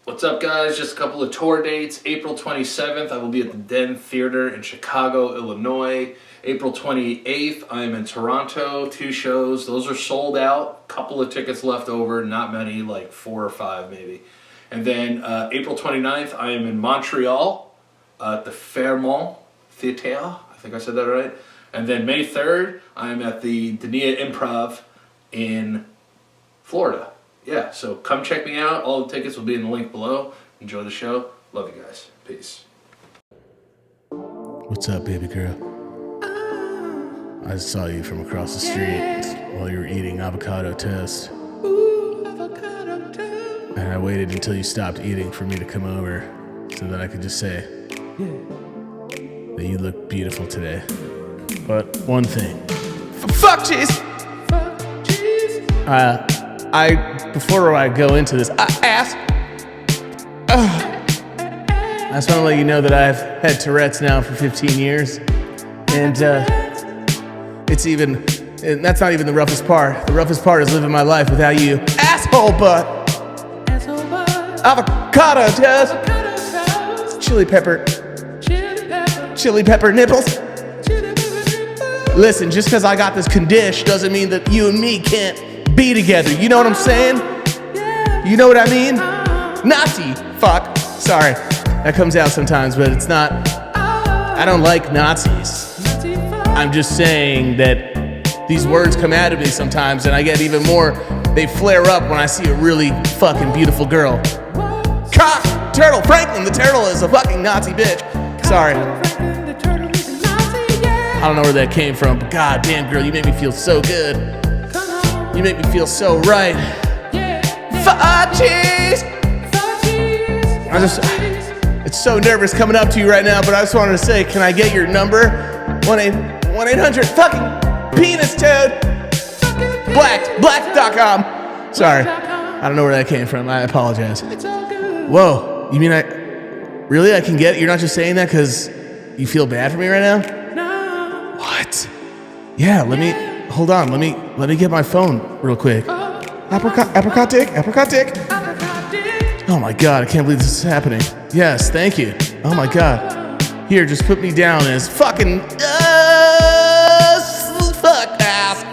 What's up, guys? Just a couple of tour dates. April 27th, I will be at the Den Theater in Chicago, Illinois. April 28th, I am in Toronto. 2 shows. Those are sold out. Couple of tickets left over. Not many, like 4 or 5 maybe. And then April 29th, I am in Montreal at the Fairmont Theater. I think I said that right. And then May 3rd, I am at the Dania Improv in Florida. Yeah, so come check me out. All the tickets will be in the link below. Enjoy the show. Love you guys. Peace. What's up, baby girl? I saw you from across the street while you were eating avocado toast. And I waited until you stopped eating for me to come over so that I could just say that you look beautiful today. But one thing. Fuck cheese! Before I go into this, I just want to let you know that I've had Tourette's now for 15 years. And and that's not even the roughest part. The roughest part is living my life without you. Asshole butt! Avocado toast! Chili pepper nipples! Listen, just because I got this condition doesn't mean that you and me can't be together. You know what I'm saying? You know what I mean? Nazi. Fuck. Sorry. That comes out sometimes, but it's not. I don't like Nazis. I'm just saying that these words come out of me sometimes, and I get even more. They flare up when I see a really fucking beautiful girl. Cock! Turtle! Franklin the turtle is a fucking Nazi bitch. Sorry. I don't know where that came from, but goddamn, girl, you make me feel so good. You make me feel so right. Fuck cheese! It's so nervous coming up to you right now, but I just wanted to say, can I get your number? 1-800 fucking penis toad. Black.com. Sorry. I don't know where that came from. I apologize. Whoa. You mean really? I can get it? You're not just saying that because you feel bad for me right now? What? Yeah, hold on. Let me get my phone real quick. Apricot dick. Oh my god, I can't believe this is happening. Yes, thank you. Oh my god. Here, just put me down as fucking fuck ass.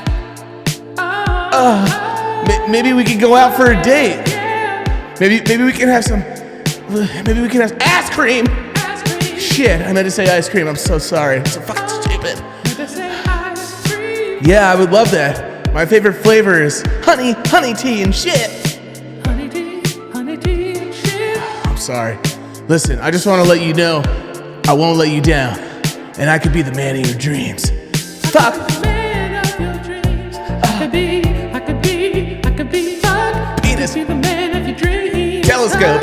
Maybe we could go out for a date. Maybe we can have some. Maybe we can have ass cream. Shit, I meant to say ice cream. I'm so sorry. I'm so fucking stupid. Yeah, I would love that. My favorite flavor is honey tea and shit. Honey tea and shit. I'm sorry. Listen, I just want to let you know I won't let you down, and I could be the man of your dreams. Fuck. I could be. Fuck. Penis. Be the man of your dreams. Telescope.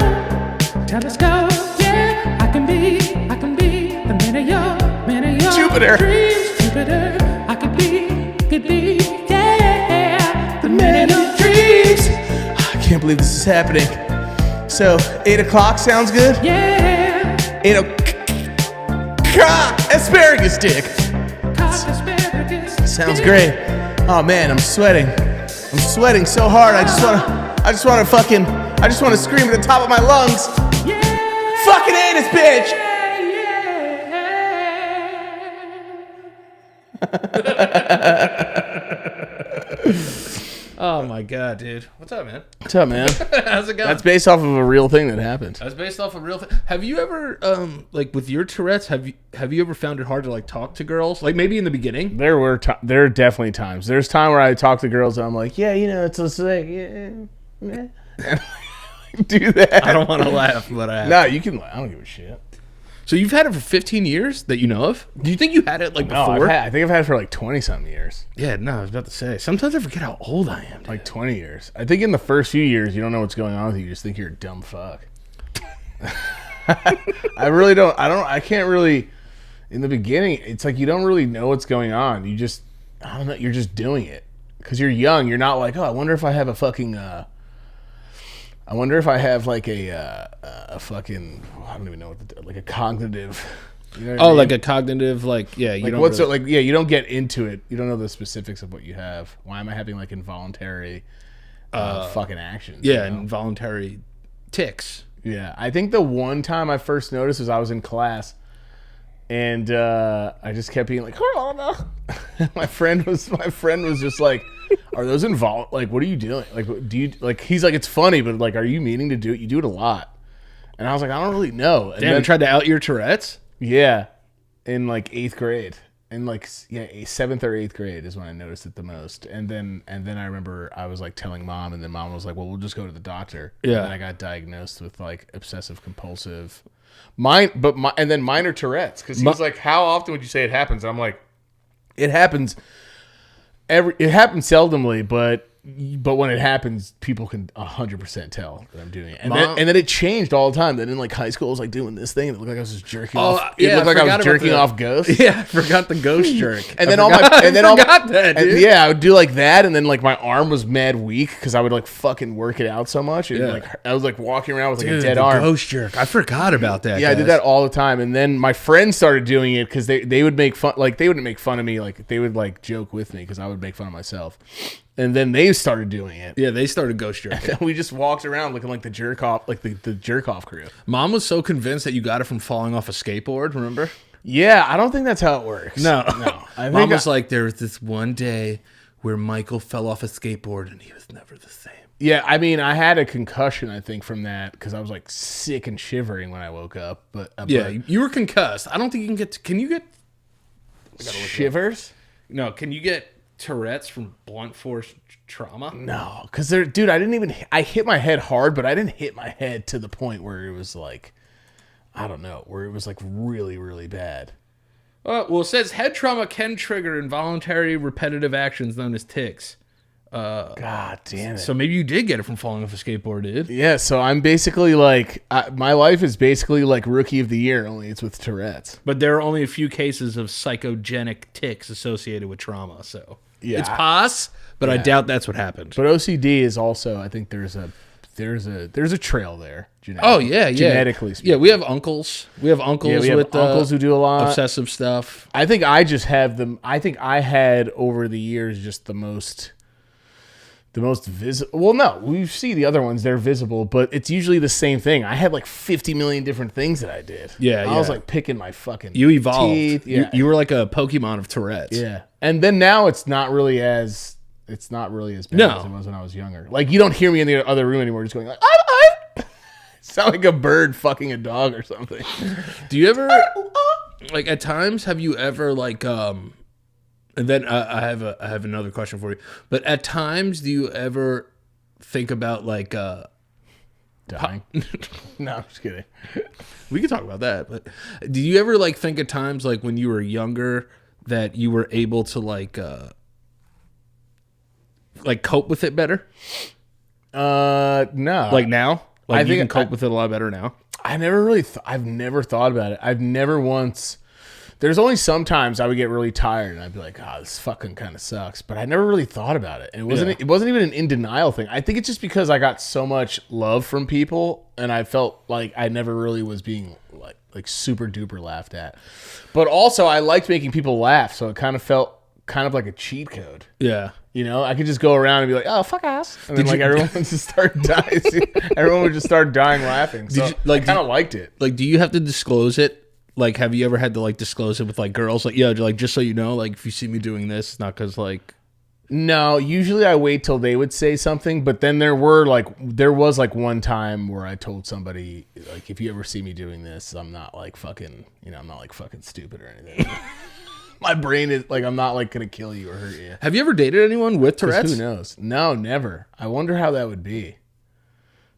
Yeah. I can be the man of your Jupiter. Dreams. Jupiter. I could be, yeah, the man of your dreams. I can't believe this is happening. So, 8 o'clock sounds good? Yeah. 8 o'clock. Asparagus dick. Sounds great. Oh man, I'm sweating. I'm sweating so hard. I just want to scream at the top of my lungs. Yeah. Fucking anus, bitch. Oh my god, dude. What's up, man? What's up, man? How's it going? That's based off of a real thing that happened. That's based off a real thing. Have you ever, like with your Tourette's, have you ever found it hard to like talk to girls? Like maybe in the beginning? There are definitely times. There's time where I talk to girls and I'm like, yeah, you know, it's like, yeah. Do that. I don't want to laugh, but I have. No, you can. I don't give a shit. So you've had it for 15 years that you know of? Do you think you had it like before? I think I've had it for like 20-something years. Yeah, no, I was about to say. Sometimes I forget how old I am, dude. Like 20 years. I think in the first few years, you don't know what's going on with you. You just think you're a dumb fuck. I really don't. I can't really. In the beginning, it's like you don't really know what's going on. You just, I don't know. You're just doing it. Because you're young. You're not like, oh, I wonder if I have a fucking... I wonder if I have like a fucking, I don't even know what like a cognitive. You know what I mean? Like a cognitive, like, yeah. You like don't what's really... it, like, yeah, you don't get into it. You don't know the specifics of what you have. Why am I having like involuntary fucking actions? Yeah, you know? involuntary tics. Yeah, I think the one time I first noticed was I was in class, and I just kept being like, "Oh no!" my friend was just like, "Are those involved? Like, what are you doing? Like, do you like?" He's like, "It's funny, but like, are you meaning to do it? You do it a lot." And I was like, "I don't really know." And Damn, then, you tried to out your Tourette's? yeah, in like 8th grade. In like 7th or 8th grade is when I noticed it the most, and then I remember I was like telling mom, and then mom was like, "Well, we'll just go to the doctor." Yeah. And then I got diagnosed with like obsessive compulsive, and then minor Tourette's, because he was like, "How often would you say it happens?" And I'm like, "It happens it happens seldomly, but when it happens, people can 100% tell that I'm doing it." And then it changed all the time. Then in like high school, I was like doing this thing, and it looked like I was just jerking off. It looked like I was jerking off ghosts. Yeah, I forgot the ghost jerk. And then I would do like that, and then like my arm was mad weak because I would like fucking work it out so much. And like I was like walking around with like a dead arm. Ghost jerk. I forgot about that. Yeah, guys. I did that all the time. And then my friends started doing it because they would make fun. Like they wouldn't make fun of me. Like they would like joke with me because I would make fun of myself. And then they started doing it. Yeah, they started ghost jerking. And we just walked around looking like the jerk off, like the jerk off crew. Mom was so convinced that you got it from falling off a skateboard. Remember? Yeah, I don't think that's how it works. No. Mom was like, there was this one day where Michael fell off a skateboard and he was never the same. Yeah, I mean, I had a concussion, I think, from that because I was like sick and shivering when I woke up. But you were concussed. I don't think you can get. Can you get shivers? No, can you get Tourette's from blunt force trauma? No, because dude, I hit my head hard, but I didn't hit my head to the point where it was like, I don't know, where it was like really, really bad. Well, it says head trauma can trigger involuntary repetitive actions known as tics. God damn it. So maybe you did get it from falling off a skateboard, dude. Yeah, so I'm basically like, my life is basically like Rookie of the Year, only it's with Tourette's. But there are only a few cases of psychogenic tics associated with trauma, so yeah, it's pos, but I doubt that's what happened. But OCD is also, I think there's a trail there. Oh yeah, genetically speaking. Yeah, we have uncles. We have uncles with uncles who do a lot obsessive stuff. I think I just have them. I think I had over the years just the most visible. Well, no, we see the other ones; they're visible, but it's usually the same thing. I had like 50 million different things that I did. Yeah, I was like picking my fucking. You evolved. Teeth. Yeah, you were like a Pokemon of Tourette's. Yeah, and then now it's not really as bad as it was when I was younger. Like you don't hear me in the other room anymore, just going like, I sound like a bird fucking a dog or something. Do you ever like at times? Have you ever like And then I have another question for you. But at times, do you ever think about like dying? No, I'm just kidding. We can talk about that. But do you ever like think at times like when you were younger that you were able to like cope with it better? No. Like now? Like I you can cope with it a lot better now? I've never thought about it. I've never once. There's only sometimes I would get really tired and I'd be like, this fucking kind of sucks. But I never really thought about it. And it wasn't even an in denial thing. I think it's just because I got so much love from people and I felt like I never really was being like super duper laughed at. But also I liked making people laugh, so it kind of felt like a cheat code. Yeah. You know, I could just go around and be like, "Oh, fuck ass," and then everyone would just start dying. Everyone would just start dying laughing. So I kind of liked it. Like, do you have to disclose it? Like, have you ever had to like disclose it with like girls? Like, yeah, like just so you know, like if you see me doing this, it's not because like. No, usually I wait till they would say something. But then there was one time where I told somebody like, if you ever see me doing this, I'm not like fucking, I'm not like fucking stupid or anything. My brain is like, I'm not like gonna kill you or hurt you. Have you ever dated anyone with Tourette's? Who knows? No, never. I wonder how that would be.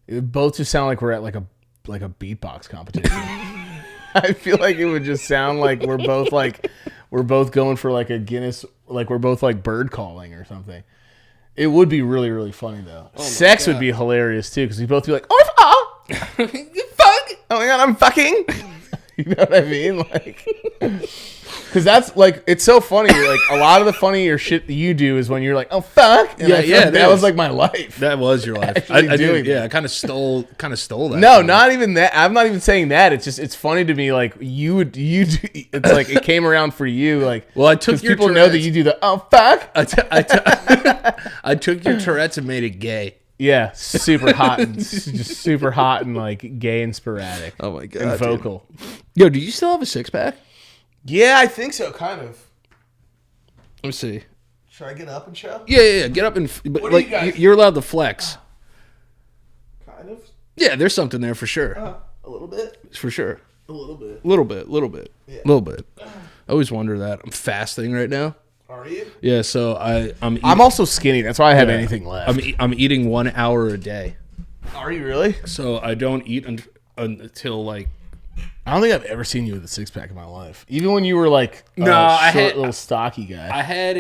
It would both just sound like we're at like a beatbox competition. I feel like it would just sound like we're both going for like a Guinness, like we're both like bird calling or something. It would be really, really funny though. Sex would be hilarious too, because we'd both be like, "Oh, you fuck! Oh my god, I'm fucking." You know what I mean? Like. Because that's like, it's so funny. Like a lot of the funnier shit that you do is when you're like, "Oh fuck!" And like that was like my life. That was your life. I did. Yeah, I kind of stole that. No, not even that. I'm not even saying that. It's just it's funny to me. Like you do. It's like it came around for you. Like well, I took your people know that you do the "Oh fuck." I took your Tourette's and made it gay. Yeah, super hot and just super hot and like gay and sporadic. Oh my god, and vocal. Yo, do you still have a 6-pack? Yeah, I think so, kind of. Let me see. Should I get up and show? Yeah. Get up and but What are like you guys- you're allowed to flex. Kind of. Yeah, there's something there for sure. A little bit. For sure. A little bit. Little bit. Yeah. Little bit. I always wonder that. I'm fasting right now. Are you? Yeah, so I'm eating, I'm also skinny. That's why I have anything left. I'm eating 1 hour a day. Are you really? So I don't eat until like I don't think I've ever seen you with a 6-pack in my life. Even when you were like a No, I short had- little stocky guy. I had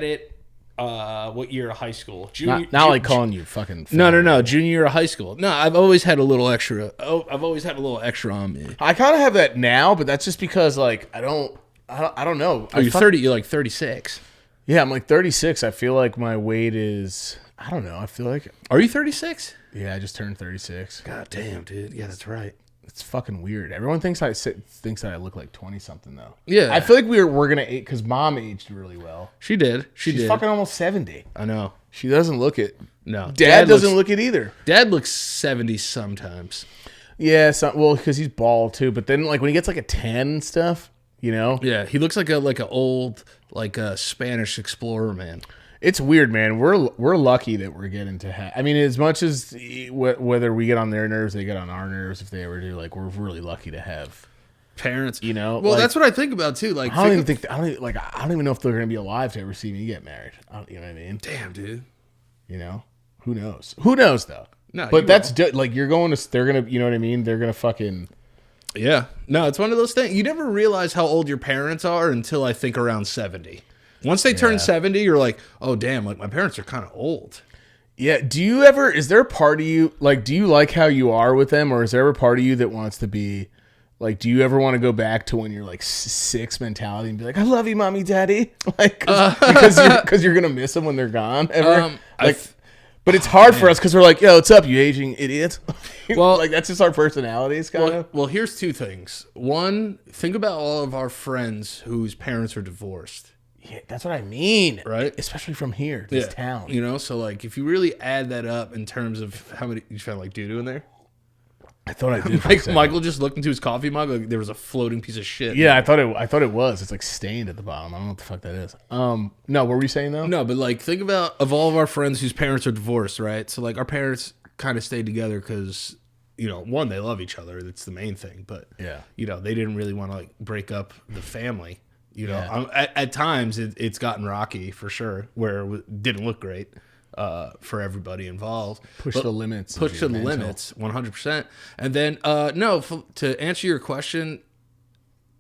it what year of high school? Not like calling you fucking. No, junior year of high school. No, I've always had a little extra. Oh, I've always had a little extra on me. I kind of have that now, but that's just because like I don't know. Oh, you're 30. You're like 36. Yeah, I'm like 36. I feel like my weight is. I don't know. I feel like. Are you 36? Yeah, I just turned 36. God damn, dude. Yeah, that's right. It's fucking weird. Everyone thinks that I look like 20 something though. Yeah. I feel like we're gonna age because mom aged really well. She did. She's fucking almost 70. I know. She doesn't look it. No. Dad doesn't look it either. Dad looks 70 sometimes. Yeah, well, because he's bald too. But then, like when he gets like a 10 and stuff, you know, Yeah, he looks like a old a Spanish explorer man. it's weird, man. We're lucky that we're getting to have. I mean, as much as whether we get on their nerves, they get on our nerves. If they ever do, like we're really lucky to have Parents, you know. Well, like, that's what I think about too. Like, I don't even know if they're gonna be alive to ever see me get married. You know what I mean? damn, dude. You know, who knows? Who knows though? No, but you that's like you're going to. They're gonna. You know what I mean? They're gonna fucking. Yeah. No, it's one of those things. You never realize how old your parents are until I think around 70. Once they turn 70, you're like, oh, damn, like my parents are kind of old. Yeah. Do you ever? Is there a part of you like? Do you like how you are with them, or is there ever a part of you that wants to be? Like, do you ever want to go back to when you're like 6 mentality and be like, I love you, mommy, daddy? Like, because you're going to miss them when they're gone ever? But it's hard for us because we're like, yo, what's up, you aging idiot? Well, like, that's just our personalities, kind of. Well, here's two things. One, think about all of our friends whose parents are divorced. Yeah, that's what I mean. Right? Especially from here, this town. You know, so like if you really add that up in terms of how many, you found like doo-doo in there? I thought I did. Like Michael just looked into his coffee mug, like there was a floating piece of shit. Yeah, I thought it was. It's like stained at the bottom. I don't know what the fuck that is. No, what were you saying though? No, but like think about of all of our friends whose parents are divorced, right? So like our parents kind of stayed together because, you know, one, they love each other. That's the main thing. But Yeah. you know, they didn't really want to like break up the family. You know, Yeah. at times it's gotten rocky for sure, where it didn't look great for everybody involved. Push But the limits. Push of to your the mental. limits, 100%. And then, to answer your question,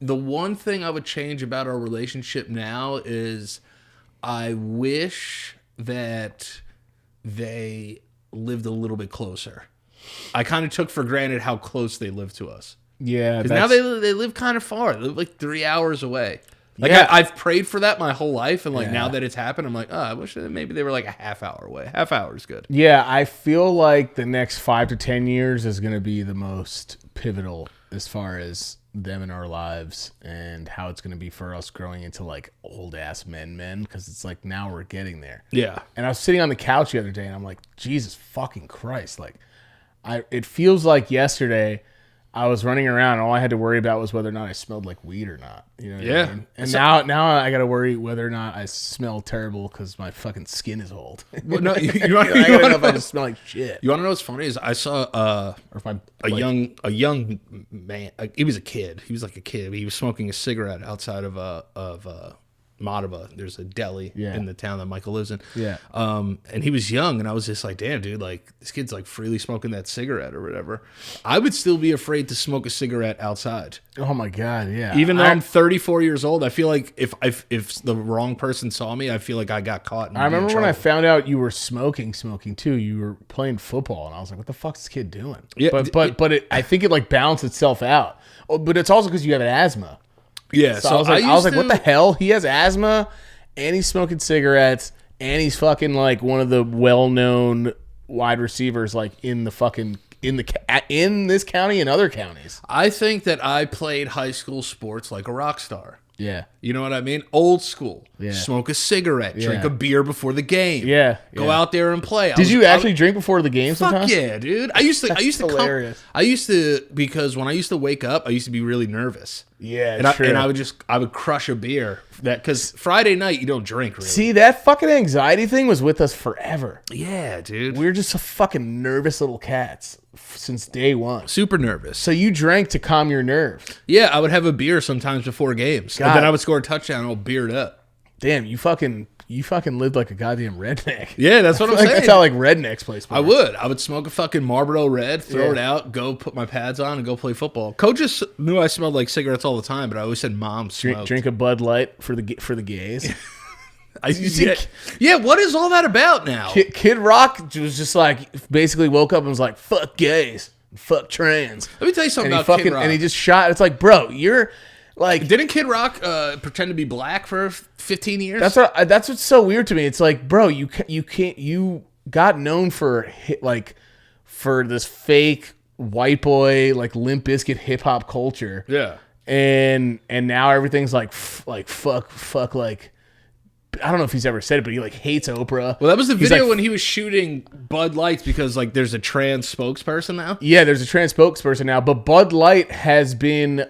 the one thing I would change about our relationship now is I wish that they lived a little bit closer. I kind of took for granted how close they lived to us. Yeah. Because now they live kind of far. They live like 3 hours away. Like Yeah. I've prayed for that my whole life, and like Yeah. now that it's happened, I'm like, oh, I wish that maybe they were like a half hour away. Half hour is good. Yeah, I feel like the next 5 to 10 years is going to be the most pivotal as far as them in our lives and how it's going to be for us growing into like old ass men because it's like now we're getting there. Yeah. And I was sitting on the couch the other day and I'm like, Jesus fucking Christ. Like it feels like yesterday I was running around and all I had to worry about was whether or not I smelled like weed or not. You know what Yeah. I mean? And now I got to worry whether or not I smell terrible because my fucking skin is old. Well, no, you I gotta know if I just smell like shit. want to know what's funny is I saw Or if I'm a young man. He was a kid. He was like a kid. He was smoking a cigarette outside of Madaba. There's a deli in the town that Michael lives in. Yeah. And he was young, and I was just like, damn, dude, like this kid's like freely smoking that cigarette or whatever. I would still be afraid to smoke a cigarette outside. Oh my God, yeah. Even though I'm 34 years old, I feel like if the wrong person saw me, I feel like I got caught. I remember when I found out you were smoking too. You were playing football, and I was like, "What the fuck's this kid doing?" Yeah, but I think it like balanced itself out. Oh, but it's also because you have asthma. Yeah, So I was like, "What the hell?" He has asthma, and he's smoking cigarettes, and he's fucking like one of the well-known wide receivers, like in the fucking in this county and other counties. I think that I played high school sports like a rock star. Yeah. You know what I mean? Old school. Yeah. Smoke a cigarette. Drink Yeah. a beer before the game. Yeah. Go out there and play. Did you actually drink before the game Fuck sometimes? yeah, dude. I used to hilarious. because when I used to wake up, I used to be really nervous. Yeah, And true. I would crush a beer. Because Friday night you don't drink really. See, that fucking anxiety thing was with us forever. Yeah, dude. We were just fucking nervous little cats since day one. Super nervous. So you drank to calm your nerves. Yeah, I would have a beer sometimes before games. God. And then I would score a touchdown all beered up. Damn, you fucking lived like a goddamn redneck. Yeah, that's what I'm Like, saying. that's how like rednecks play sports. I would smoke a fucking Marlboro Red, throw it out, go put my pads on, and go play football. Coaches knew I smelled like cigarettes all the time, but I always said mom smoked. Drink a Bud Light for the gays. Yeah, what is all that about now? Kid Rock was just like basically woke up and was like, "Fuck gays, fuck trans." Let me tell you something And he about fucking Kid Rock. and he just shot. It's like, bro, you're like. Didn't Kid Rock pretend to be black for 15 years? That's what's so weird to me. It's like, bro, you got known for for this fake white boy like Limp Bizkit hip hop culture. Yeah. And now everything's like fuck like. I don't know if he's ever said it, but he like hates Oprah. Well, that was the He's video like, when he was shooting Bud Lights because like there's a trans spokesperson now. Yeah, there's a trans spokesperson now, but Bud Light has been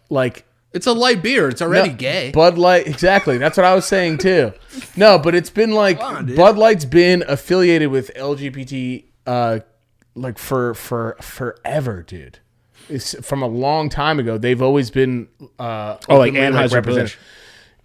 like It's a light beer. It's already gay. Bud Light, exactly. That's what I was saying too. No, but it's been like on, dude. Bud Light's been affiliated with LGBT like for forever, dude. It's from a long time ago. They've always been like openly, Anheuser-Busch.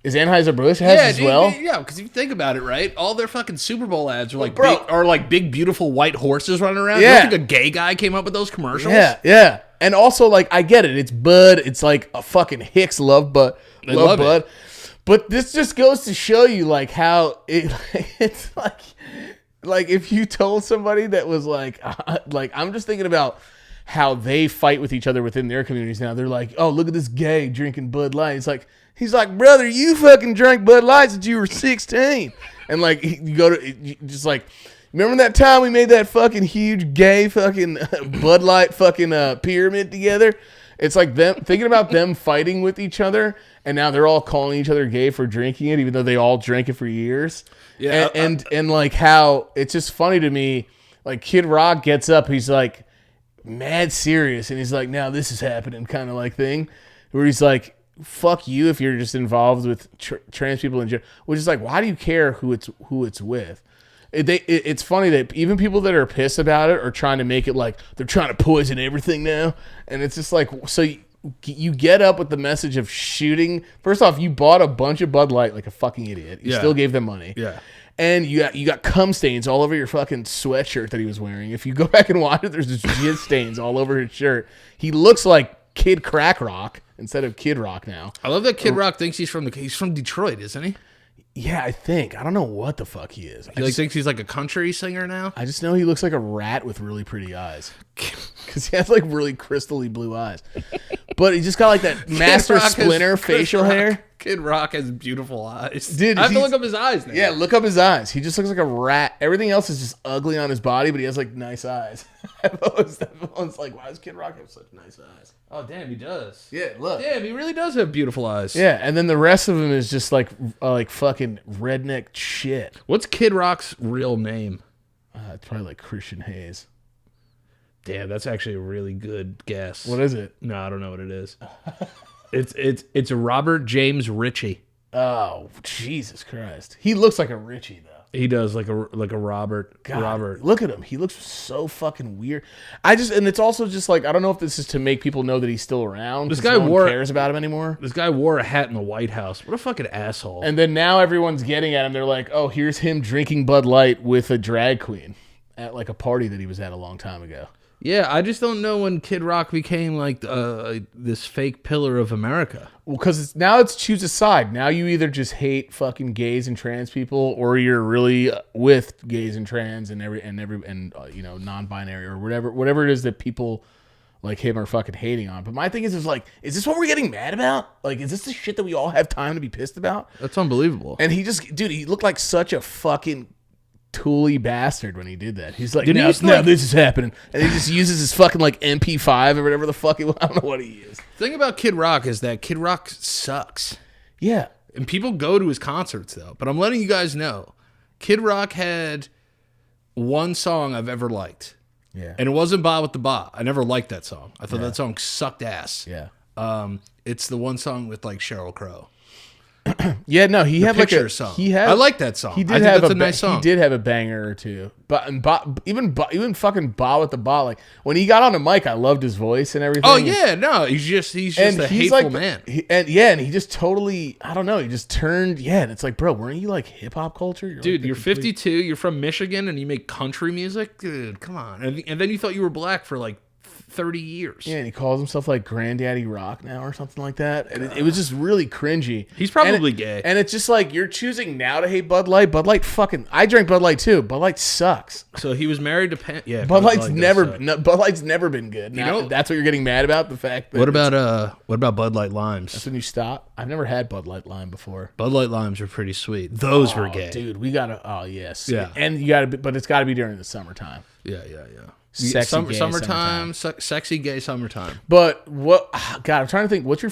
Is Anheuser-Busch has as dude, well? Yeah, because if you think about it, right? All their fucking Super Bowl ads are like bro. big, beautiful white horses running around. Yeah. You don't think a gay guy came up with those commercials? Yeah. And also, like, I get it. It's Bud. It's like a fucking Hicks love Bud. love Bud. it. But this just goes to show you, like, how it's like if you told somebody that was like I'm just thinking about how they fight with each other within their communities now. They're like, oh, look at this gay drinking Bud Light. It's like, he's like, brother, you fucking drank Bud Light since you were 16. And like, you go to just like, remember that time we made that fucking huge gay fucking Bud Light fucking pyramid together? It's like them thinking about them fighting with each other, and now they're all calling each other gay for drinking it, even though they all drank it for years. Yeah, and like how it's just funny to me. Like Kid Rock gets up, he's like mad serious, and he's like, "Now this is happening," kind of like thing, where he's like, "Fuck you if you're just involved with trans people in general." Which is like, why do you care who it's with? It's funny that even people that are pissed about it are trying to make it like they're trying to poison everything now, and it's just like, so you get up with the message of shooting. First off, you bought a bunch of Bud Light like a fucking idiot. You still gave them money. Yeah. And you got cum stains all over your fucking sweatshirt that he was wearing. If you go back and watch it, there's just jizz stains all over his shirt. He looks like Kid Crack Rock instead of Kid Rock now. I love that Kid Rock thinks he's from Detroit, isn't he? Yeah, I think. I don't know what the fuck he is. He thinks he's like a country singer now. I just know he looks like a rat with really pretty eyes. Because he has like really crystally blue eyes. But he just got like that Master Splinter facial hair. Kid Rock has beautiful eyes. Dude, I have to look up his eyes now. Yeah, look up his eyes. He just looks like a rat. Everything else is just ugly on his body, but he has like nice eyes. Everyone's like, why does Kid Rock have such nice eyes? Oh, damn, he does. Yeah, look. Damn, he really does have beautiful eyes. Yeah, and then the rest of him is just like fucking redneck shit. What's Kid Rock's real name? It's probably like Christian Hayes. Damn, that's actually a really good guess. What is it? No, I don't know what it is. It's Robert James Ritchie. Oh, Jesus Christ. He looks like a Richie, though. He does like a Robert. God, Robert. Look at him. He looks so fucking weird. And it's also just like, I don't know if this is to make people know that he's still around. This guy no one cares about him anymore. This guy wore a hat in the White House. What a fucking asshole. And then now everyone's getting at him. They're like, oh, here's him drinking Bud Light with a drag queen at like a party that he was at a long time ago. Yeah, I just don't know when Kid Rock became like this fake pillar of America. Well, because now it's choose a side. Now you either just hate fucking gays and trans people, or you're really with gays and trans and non-binary or whatever it is that people like him are fucking hating on. But my thing is like, is this what we're getting mad about? Like, is this the shit that we all have time to be pissed about? That's unbelievable. And he looked like such a fucking tooly bastard when he did that. He's like, Didn't now he this is happening, and he just uses his fucking like MP5 or whatever the fuck. I don't know what he is. The thing about Kid Rock is that Kid Rock sucks. Yeah. And people go to his concerts, though. But I'm letting you guys know, Kid Rock had one song I've ever liked. Yeah. And it wasn't Ba with the Ba. I never liked that song. I thought that song sucked ass. Yeah. It's the one song with like Sheryl Crow. Yeah, no, he had like a song. He had. I like that song. He did I think have that's a a nice song. He did have a banger or two. But even fucking Ba with the Ba, like when he got on the mic, I loved his voice and everything. Oh yeah, no, he's just a hateful man. And he just totally, I don't know, he just turned. Yeah, and it's like, bro, weren't you like hip hop culture? Dude, you're 52. You're from Michigan, and you make country music. Dude, come on. And then you thought you were black for like 30 years. Yeah, and he calls himself like Granddaddy Rock now or something like that. And it was just really cringy. He's probably gay. And it's just like, you're choosing now to hate Bud Light. Bud Light fucking, I drank Bud Light too. Bud Light sucks. So he was married to yeah. Bud Light's never been good. You know, that's what you're getting mad about, the fact that what about Bud Light Limes? That's when you stop. I've never had Bud Light Lime before. Bud Light Limes are pretty sweet. Those were gay. Dude, we gotta, oh yes. Yeah. And you gotta, but it's gotta be during the summertime. Yeah. Sexy gay summertime. Sexy gay summertime. But God, I'm trying to think. What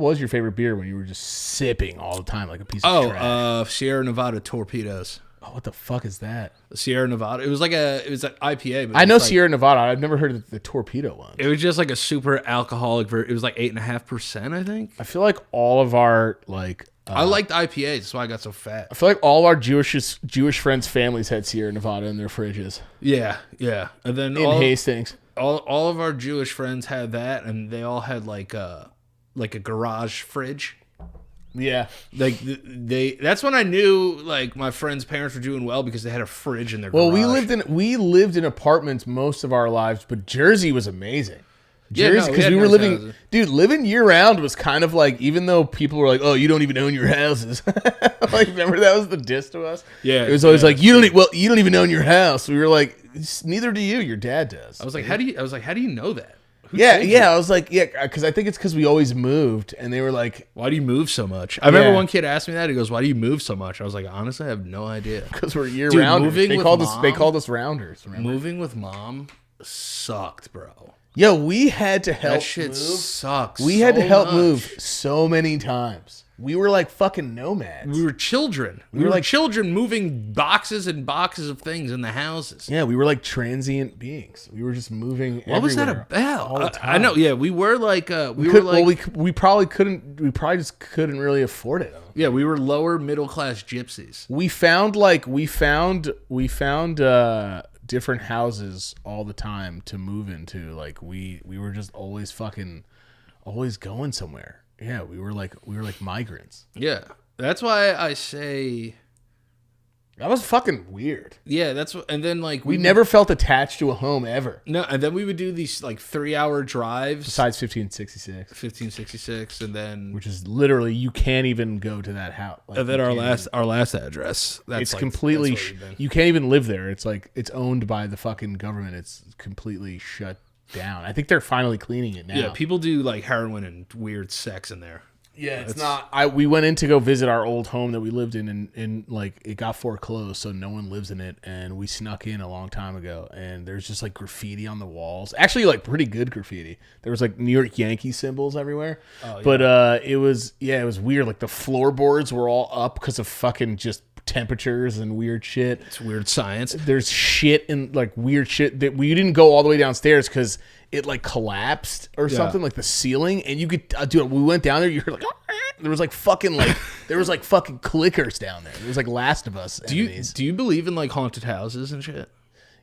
was your favorite beer when you were just sipping all the time like a piece of trash? Sierra Nevada Torpedoes. Oh, what the fuck is that? Sierra Nevada. It was an IPA. But I know Sierra Nevada. I've never heard of the torpedo one. It was just like a super alcoholic. It was like 8.5%, I think. I feel like all of our I liked IPAs. That's why I got so fat. I feel like all our Jewish friends' families had Sierra Nevada in their fridges. Yeah. And then Hastings. All of our Jewish friends had that, and they all had like a garage fridge. Yeah. Like that's when I knew like my friends' parents were doing well, because they had a fridge in their garage. Well, we lived in apartments most of our lives, but Jersey was amazing. Jersey, because we were living, houses. Dude, living year round was kind of like, even though people were like, "Oh, you don't even own your houses," like, remember that was the diss to us. Yeah, it was always like, you don't even own your house. We were like, neither do you. Your dad does. I was like, how do you know that? I was like, because I think it's because we always moved, and they were like, "Why do you move so much?" I remember one kid asked me that. He goes, "Why do you move so much?" I was like, honestly, I have no idea. Because we're year rounders. They called us rounders. Remember? Moving with mom sucked, bro. Yo, we had to help. That shit move. Sucks. We had to help move so many times. We were like fucking nomads. We were children. We were like children moving boxes and boxes of things in the houses. Yeah, we were like transient beings. We were just moving. What was that about? All the time. I know. Yeah, we were like we probably couldn't. We probably just couldn't really afford it. Yeah, we were lower middle class gypsies. We found different houses all the time to move into. Like we were just always going somewhere. Yeah, we were like migrants. Yeah, that's why I say that was fucking weird. Yeah, that's what. And then like we never felt attached to a home ever. No, and then we would do these like 3-hour drives. Besides 1566. 1566, and then which is literally you can't even go to that house. Like, and then our last address. It's like, completely. You can't even live there. It's like it's owned by the fucking government. It's completely shut down. I think they're finally cleaning it now. Yeah, people do like heroin and weird sex in there. Yeah, it's not. We went in to go visit our old home that we lived in, and like it got foreclosed, so no one lives in it. And we snuck in a long time ago, and there's just like graffiti on the walls. Actually, like pretty good graffiti. There was like New York Yankee symbols everywhere. Oh, yeah. But it was weird. Like the floorboards were all up because of fucking just temperatures and weird shit. It's weird science. There's shit and like weird shit that we didn't go all the way downstairs because it like collapsed or something, like the ceiling, and you could dude, we went down there, you heard like there was like fucking clickers down there. There was like Last of Us enemies. Do you believe in like haunted houses and shit?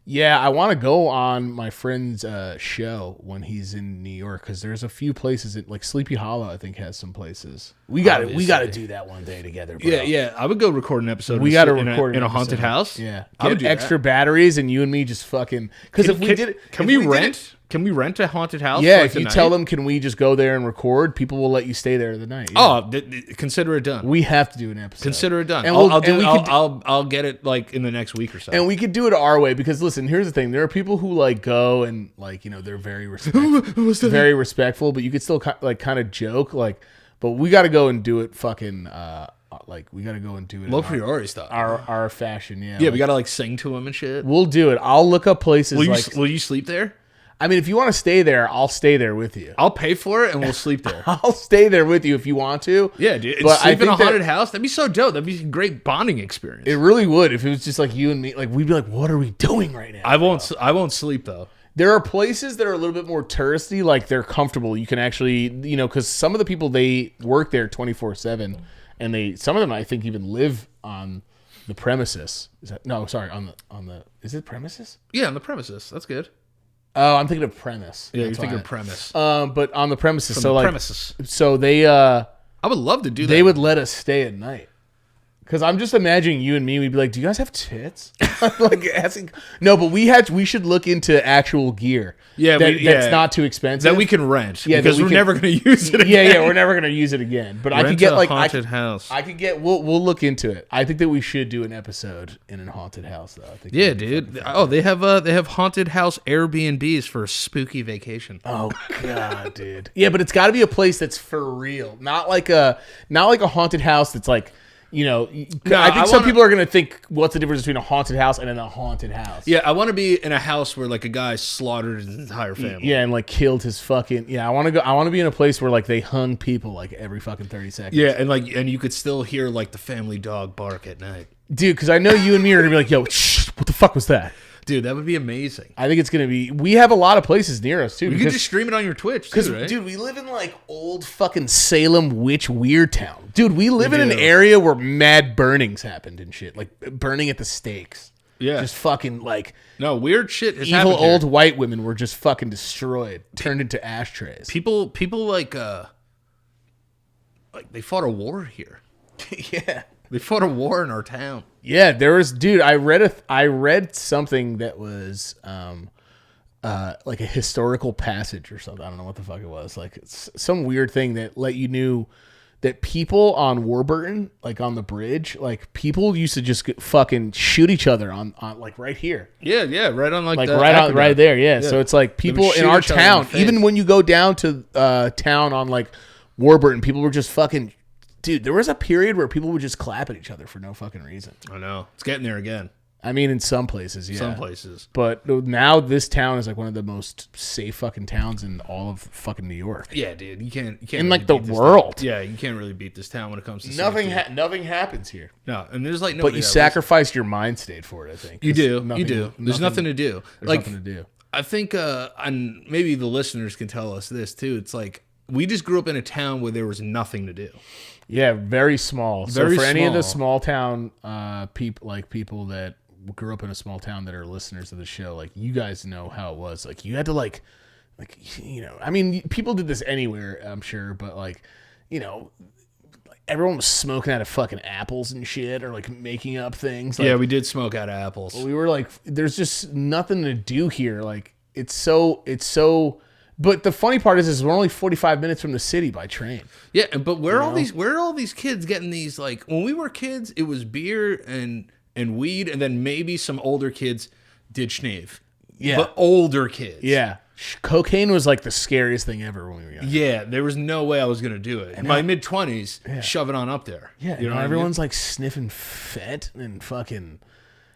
Yeah, I want to go on my friend's show when he's in New York, because there's a few places like Sleepy Hollow. I think has some places. We got to do that one day together, bro. Yeah. I would go record an episode. We got to record in a haunted house. Yeah, get extra batteries, and you and me just fucking. Because if we did it, can we rent? Can we rent a haunted house? Yeah, if you tell them, can we just go there and record? People will let you stay there the night. Yeah. Oh, consider it done. We have to do an episode. Consider it done. I'll get it like in the next week or so. And we could do it our way, because listen, here's the thing: there are people who like go and like they're very respectful, but you could still like kind of joke like. But we got to go and do it fucking. We got to go and do it. LoPriore stuff. Our fashion, yeah. Yeah, we got to like sing to them and shit. We'll do it. I'll look up places. Will you sleep there? I mean, if you want to stay there, I'll stay there with you. I'll pay for it and we'll sleep there. I'll stay there with you if you want to. Yeah, dude. But Sleep in a haunted house? That'd be so dope. That'd be a great bonding experience. It really would if it was just like you and me. Like, we'd be like, what are we doing right now? I won't sleep, though. There are places that are a little bit more touristy, like they're comfortable. You can actually, because some of the people, they work there 24/7, and some of them, I think, even live on the premises. Is it premises? Yeah, on the premises. That's good. Oh, I'm thinking of premise. Yeah, you're thinking of premise. But on the premises. Premises. So they, I would love to do that. They would let us stay at night. Because I'm just imagining you and me, we'd be like, do you guys have tits? Like asking. No, but we should look into actual gear. Yeah, that's not too expensive. That we can rent. Yeah, because we're never going to use it again. Yeah, we're never going to use it again. But I could get like haunted house. I could get. We'll look into it. I think that we should do an episode in a haunted house, though. I think. Yeah, dude. Oh, they have haunted house Airbnbs for a spooky vacation. Oh god, dude. Yeah, but it's got to be a place that's for real, not like a haunted house that's like. I think some people are going to think, what's the difference between a haunted house and a haunted house? Yeah, I want to be in a house where, like, a guy slaughtered his entire family. Yeah, and, like, killed his fucking... Yeah, I want to be in a place where, like, they hung people, like, every fucking 30 seconds. Yeah, and you could still hear, like, the family dog bark at night. Dude, because I know you and me are going to be like, yo, shh, what the fuck was that? Dude, that would be amazing. I think it's going to be... We have a lot of places near us, too. You can just stream it on your Twitch, too, right? Dude, we live in, like, old fucking Salem witch weird town. Dude, we live in an area where mad burnings happened and shit. Like, burning at the stakes. Yeah. Just fucking, like... No, weird shit has evil happened old here. white women were just fucking destroyed. Turned into ashtrays. People like, they fought a war here. Yeah. They fought a war in our town. Yeah, there was, dude. I read something that was like a historical passage or something. I don't know what the fuck it was. Like some weird thing that let you knew that people on Warburton, like on the bridge, like people used to just fucking shoot each other on like right here. Yeah, right on like the right there. Yeah. So it's like people in our town, even when you go down to town on like Warburton, people were just fucking. Dude, there was a period where people would just clap at each other for no fucking reason. I know. It's getting there again. I mean, in some places, yeah. Some places. But now this town is like one of the most safe fucking towns in all of fucking New York. Yeah, dude. You can't in really like the world. Yeah, you can't really beat this town when it comes to nothing happens here. No, and there's like but you sacrifice your mind state for it, I think. You do. There's nothing to do. There's nothing to do. I think and maybe the listeners can tell us this too. It's like we just grew up in a town where there was nothing to do. Yeah, very small. Very so for small. any of the small town people that grew up in a small town that are listeners of the show, like you guys know how it was. Like you had to like I mean, people did this anywhere, I'm sure, but like, everyone was smoking out of fucking apples and shit, or like making up things. Like, yeah, we did smoke out of apples. We were like, there's just nothing to do here. Like it's so. But the funny part is we're only 45 minutes from the city by train. Yeah, but where are all these kids getting these? Like when we were kids, it was beer and weed, and then maybe some older kids did schneef. Yeah, but older kids. Yeah, cocaine was like the scariest thing ever when we were young. Yeah, there was no way I was gonna do it. In my mid-20s, shove it on up there. Yeah, you know everyone's like sniffing fent and fucking.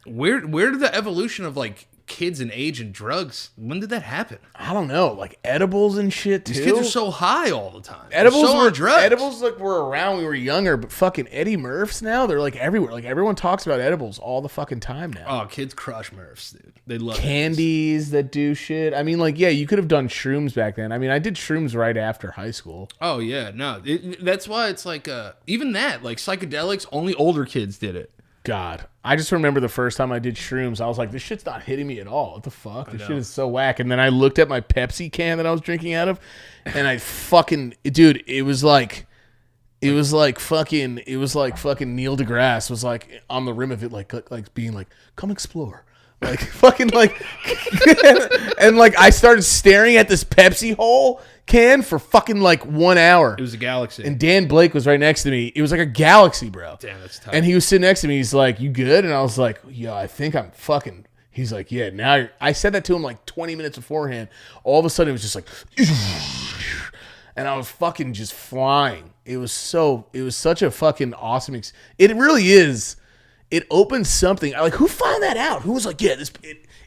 Where did the evolution of like kids and age and drugs? When did that happen? I don't know. Like edibles and shit too. These kids are so high all the time. Edibles were drugs. Edibles like were around when we were younger, but fucking Eddie Murphs now they're like everywhere. Like everyone talks about edibles all the fucking time now. Oh, kids crush Murphs, dude. They love candies that do shit. I mean, like yeah, you could have done shrooms back then. I mean, I did shrooms right after high school. Oh yeah, no, that's why it's like even that like psychedelics. Only older kids did it. God, I just remember the first time I did shrooms, I was like, this shit's not hitting me at all. What the fuck? This shit is so whack. And then I looked at my Pepsi can that I was drinking out of, and I fucking, dude, it was like fucking Neil deGrasse was like on the rim of it, like being like, come explore. Like fucking like, and like I started staring at this Pepsi hole can for fucking like 1 hour. It was a galaxy. And Dan Blake was right next to me. It was like a galaxy, bro. Damn, that's tough. And he was sitting next to me. He's like, you good? And I was like, yeah, I think I'm fucking. He's like, yeah, now you're. I said that to him like 20 minutes beforehand. All of a sudden, it was just like, and I was fucking just flying. It was such a fucking awesome. It really is. it opens something. Like, who found that out? Who was like, yeah,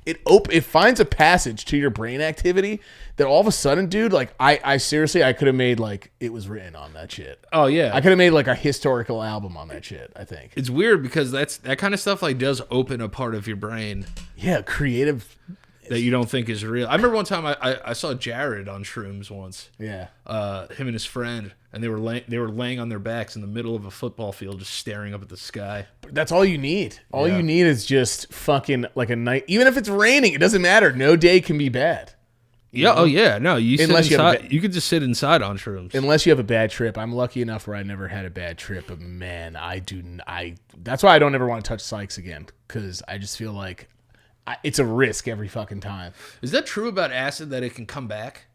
it finds a passage to your brain activity that all of a sudden, dude, like I seriously, I could have made like it was written on that shit. Oh yeah. I could have made like a historical album on that shit, I think. It's weird because that kind of stuff like does open a part of your brain. Yeah, creative. That you don't think is real. I remember one time I saw Jared on shrooms once. Yeah. Him and his friend, and they were laying on their backs in the middle of a football field, just staring up at the sky. That's all you need. All you need is just fucking like a night. Even if it's raining, it doesn't matter. No day can be bad. Yeah. Oh yeah. No, you sit Unless inside. You could just sit inside on shrooms. Unless you have a bad trip. I'm lucky enough where I never had a bad trip, but man, that's why I don't ever want to touch psychs again, because I just feel like it's a risk every fucking time. Is that true about acid, that it can come back?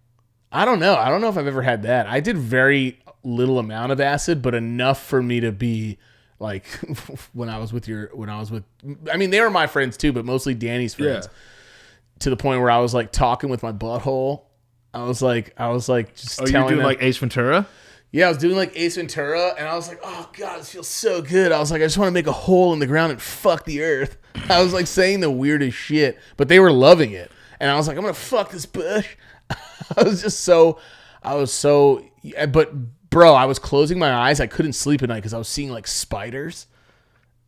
I don't know. I don't know if I've ever had that. I did very little amount of acid, but enough for me to be like when I was with, I mean, they were my friends too, but mostly Danny's friends. Yeah. To the point where I was like talking with my butthole. I was like just telling you were doing them, like Ace Ventura? Yeah, I was doing like Ace Ventura, and I was like, oh God, this feels so good. I was like, I just want to make a hole in the ground and fuck the earth. I was like saying the weirdest shit, but they were loving it. And I was like, I'm going to fuck this bush. But bro, I was closing my eyes. I couldn't sleep at night because I was seeing like spiders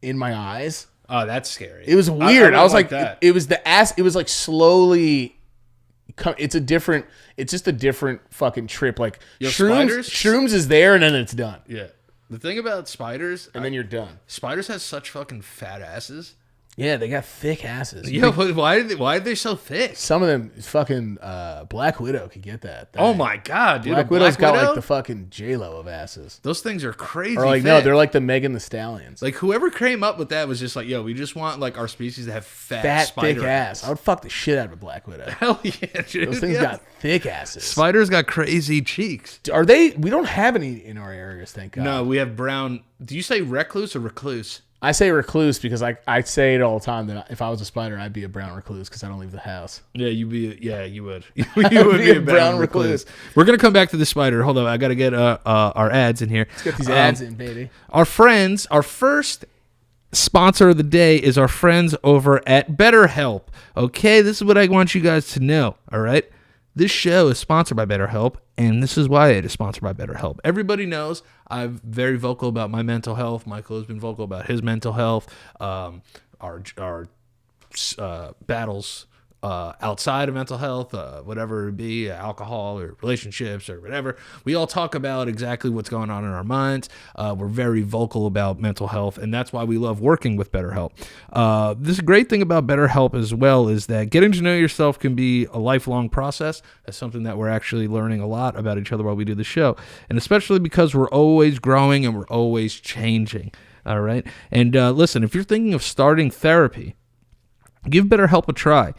in my eyes. Oh, that's scary. It was weird. I was like, that. It was the ass. It was like slowly. It's just a different fucking trip. Like shrooms is there and then it's done. Yeah. The thing about spiders, and then you're done. Spiders have such fucking fat asses. Yeah, they got thick asses. Yeah, why are they so thick? Some of them, fucking Black Widow could get that. Oh my God, dude. Black Widow's got like the fucking J-Lo of asses. Those things are crazy. Or like, no, they're like the Megan Thee Stallions. Like whoever came up with that was just like, yo, we just want like our species to have fat spider thick ass. I would fuck the shit out of a Black Widow. Hell yeah, dude. Those things got thick asses. Spiders got crazy cheeks. Are they? We don't have any in our areas, thank God. No, we have brown. Do you say recluse or recluse? I say recluse because I say it all the time that if I was a spider, I'd be a brown recluse because I don't leave the house. Yeah, you would. You would be a brown recluse. We're gonna come back to the spider. Hold on, I gotta get our ads in here. Let's get these ads in, baby. Our friends, our first sponsor of the day is our friends over at BetterHelp. Okay, this is what I want you guys to know. All right. This show is sponsored by BetterHelp, and this is why it is sponsored by BetterHelp. Everybody knows I'm very vocal about my mental health. Michael has been vocal about his mental health. Our battles outside of mental health, whatever it be, alcohol or relationships or whatever. We all talk about exactly what's going on in our minds. We're very vocal about mental health, and that's why we love working with BetterHelp. This great thing about BetterHelp as well is that getting to know yourself can be a lifelong process. That's something that we're actually learning a lot about each other while we do the show, and especially because we're always growing and we're always changing. All right? And listen, if you're thinking of starting therapy, give BetterHelp a try.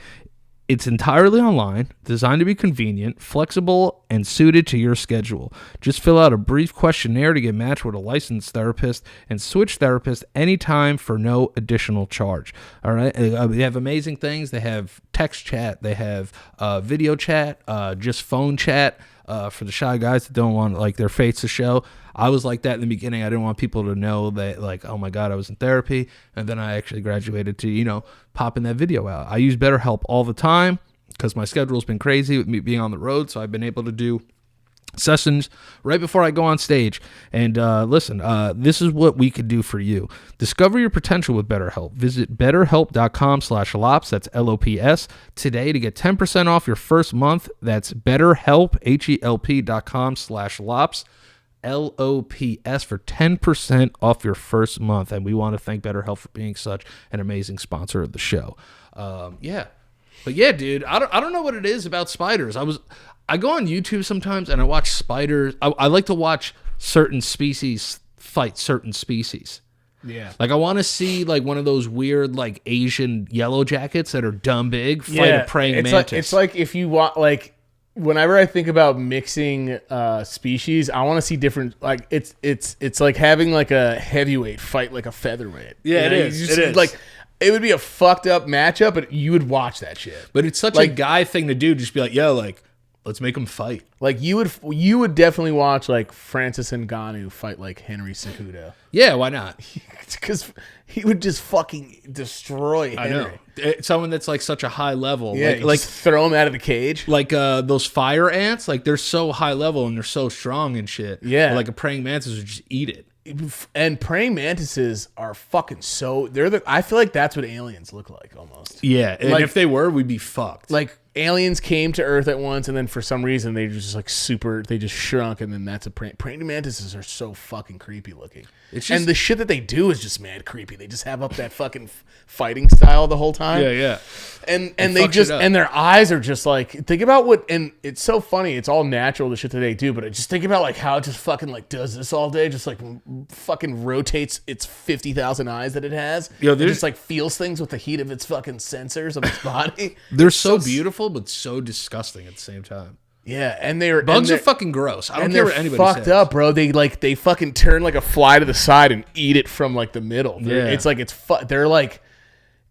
It's entirely online, designed to be convenient, flexible, and suited to your schedule. Just fill out a brief questionnaire to get matched with a licensed therapist and switch therapists anytime for no additional charge. All right? They have amazing things. They have text chat. They have video chat, just phone chat for the shy guys that don't want like their face to show. I was like that in the beginning. I didn't want people to know that, like, oh my God, I was in therapy. And then I actually graduated to, popping that video out. I use BetterHelp all the time because my schedule's been crazy with me being on the road. So I've been able to do sessions right before I go on stage. And listen, this is what we could do for you. Discover your potential with BetterHelp. Visit betterhelp.com/lops. That's LOPS today to get 10% off your first month. That's BetterHelp, HELP.com/lops. LOPS for 10% off your first month. And we want to thank BetterHelp for being such an amazing sponsor of the show. Yeah. But yeah, dude, I don't know what it is about spiders. I go on YouTube sometimes and I watch spiders. I like to watch certain species fight certain species. Yeah. Like I want to see like one of those weird like Asian yellow jackets that are dumb big fight a praying mantis. It's like if you want like whenever I think about mixing species, I want to see different. Like it's like having like a heavyweight fight like a featherweight. Yeah, it is. Like it would be a fucked up matchup, but you would watch that shit. But it's such a guy thing to do. Just be like, yo, like Let's make them fight. Like you would definitely watch like Francis Ngannou fight like Henry Cejudo. Yeah, why not? Because he would just fucking destroy Henry. I know. Someone that's like such a high level. Yeah, like just throw him out of the cage. Like those fire ants, like they're so high level and they're so strong and shit. Yeah. But like a praying mantis would just eat it. And praying mantises are fucking so... I feel like that's what aliens look like almost. Yeah, and like, if they were, we'd be fucked. Like aliens came to Earth at once, and then for some reason they just like they just shrunk, and then that's a praying mantises are so fucking creepy looking. It's just, and the shit that they do is just mad creepy. They just have up that fucking fighting style the whole time. Yeah. And they just and their eyes are just like, think about what, and it's so funny. It's all natural, the shit that they do, but I just think about like how it just fucking like does this all day, just like fucking rotates its 50,000 eyes that it has. It just like feels things with the heat of its fucking sensors of its body. They're so beautiful, but so disgusting at the same time. Yeah, and bugs are fucking gross. I don't care what anybody fucked says. Up, bro. They fucking turn like a fly to the side and eat it from like the middle. It's like they're like,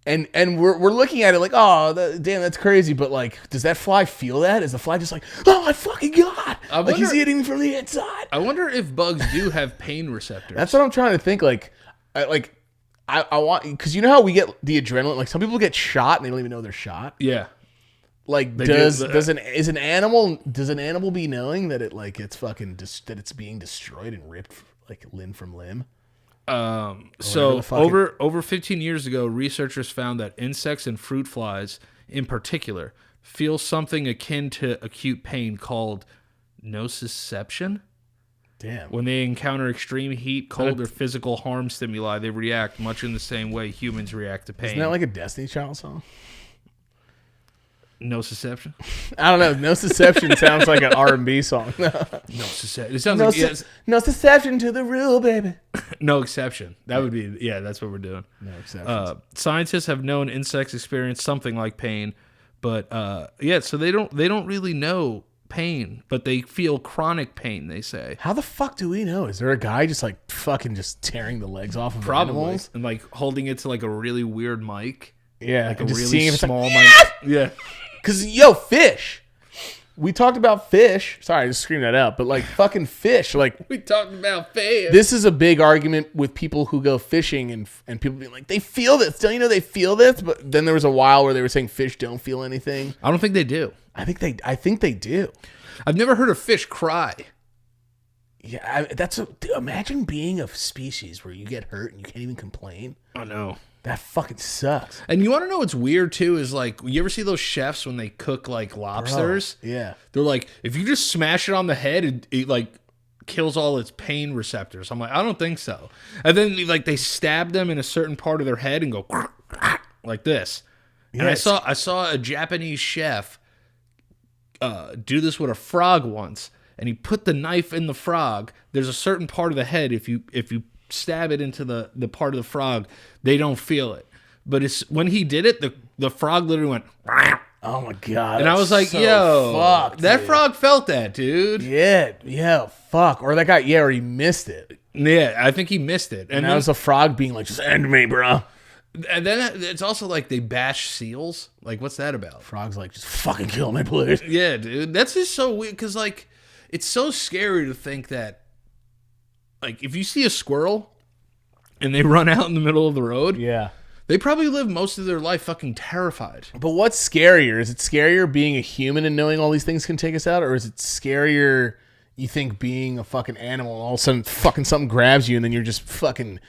and we're looking at it like, oh damn, that's crazy. But like, does that fly feel that? Is the fly just like, oh my fucking god, like he's eating me from the inside? I wonder if bugs do have pain receptors. That's what I'm trying to think. I want, because you know how we get the adrenaline. Like some people get shot and they don't even know they're shot. Yeah. Like does an animal be knowing that it like it's fucking that it's being destroyed and ripped like limb from limb? So over 15 years ago, researchers found that insects and fruit flies in particular feel something akin to acute pain called nociception. Damn. When they encounter extreme heat, cold, or physical harm stimuli, they react much in the same way humans react to pain. Isn't that like a Destiny Child song? Nociception? I don't know. Nociception sounds like an R&B song. Nociception. It sounds Nociception to the rule, baby. No exception. That would be, that's what we're doing. No exception. Scientists have known insects experience something like pain, but so they don't really know pain, but they feel chronic pain, they say. How the fuck do we know? Is there a guy just like fucking just tearing the legs off of animals? And like holding it to like a really weird mic? Yeah. Like a really small mic. Yeah. Because, fish. We talked about fish. Sorry, I just screamed that out. But, like, fucking fish. Like, we talked about fish. This is a big argument with people who go fishing and people being like, they feel this. Don't you know they feel this? But then there was a while where they were saying fish don't feel anything. I don't think they do. I think they do. I've never heard a fish cry. Yeah, imagine being a species where you get hurt and you can't even complain. I know. That fucking sucks. And you want to know what's weird too is like, you ever see those chefs when they cook like lobsters? Bro, yeah. They're like, if you just smash it on the head, it like kills all its pain receptors. I'm like, I don't think so. And then like they stab them in a certain part of their head and go like this. Yes. And I saw a Japanese chef do this with a frog once, and he put the knife in the frog. There's a certain part of the head if you stab it into the part of the frog, they don't feel it. But it's when he did it, the frog literally went. Oh my god! And I was like, so "Yo, fucked, that frog felt that, dude." Yeah, fuck. Or that guy, or he missed it. Yeah, I think he missed it. And that was a frog being like, "Just end me, bro." And then it's also like they bash seals. Like, what's that about? Frog's like, "Just fucking kill me, please." Yeah, dude, that's just so weird because like it's so scary to think that. Like, if you see a squirrel and they run out in the middle of the road, they probably live most of their life fucking terrified. But what's scarier? Is it scarier being a human and knowing all these things can take us out? Or is it scarier, you think, being a fucking animal and all of a sudden fucking something grabs you and then you're just fucking...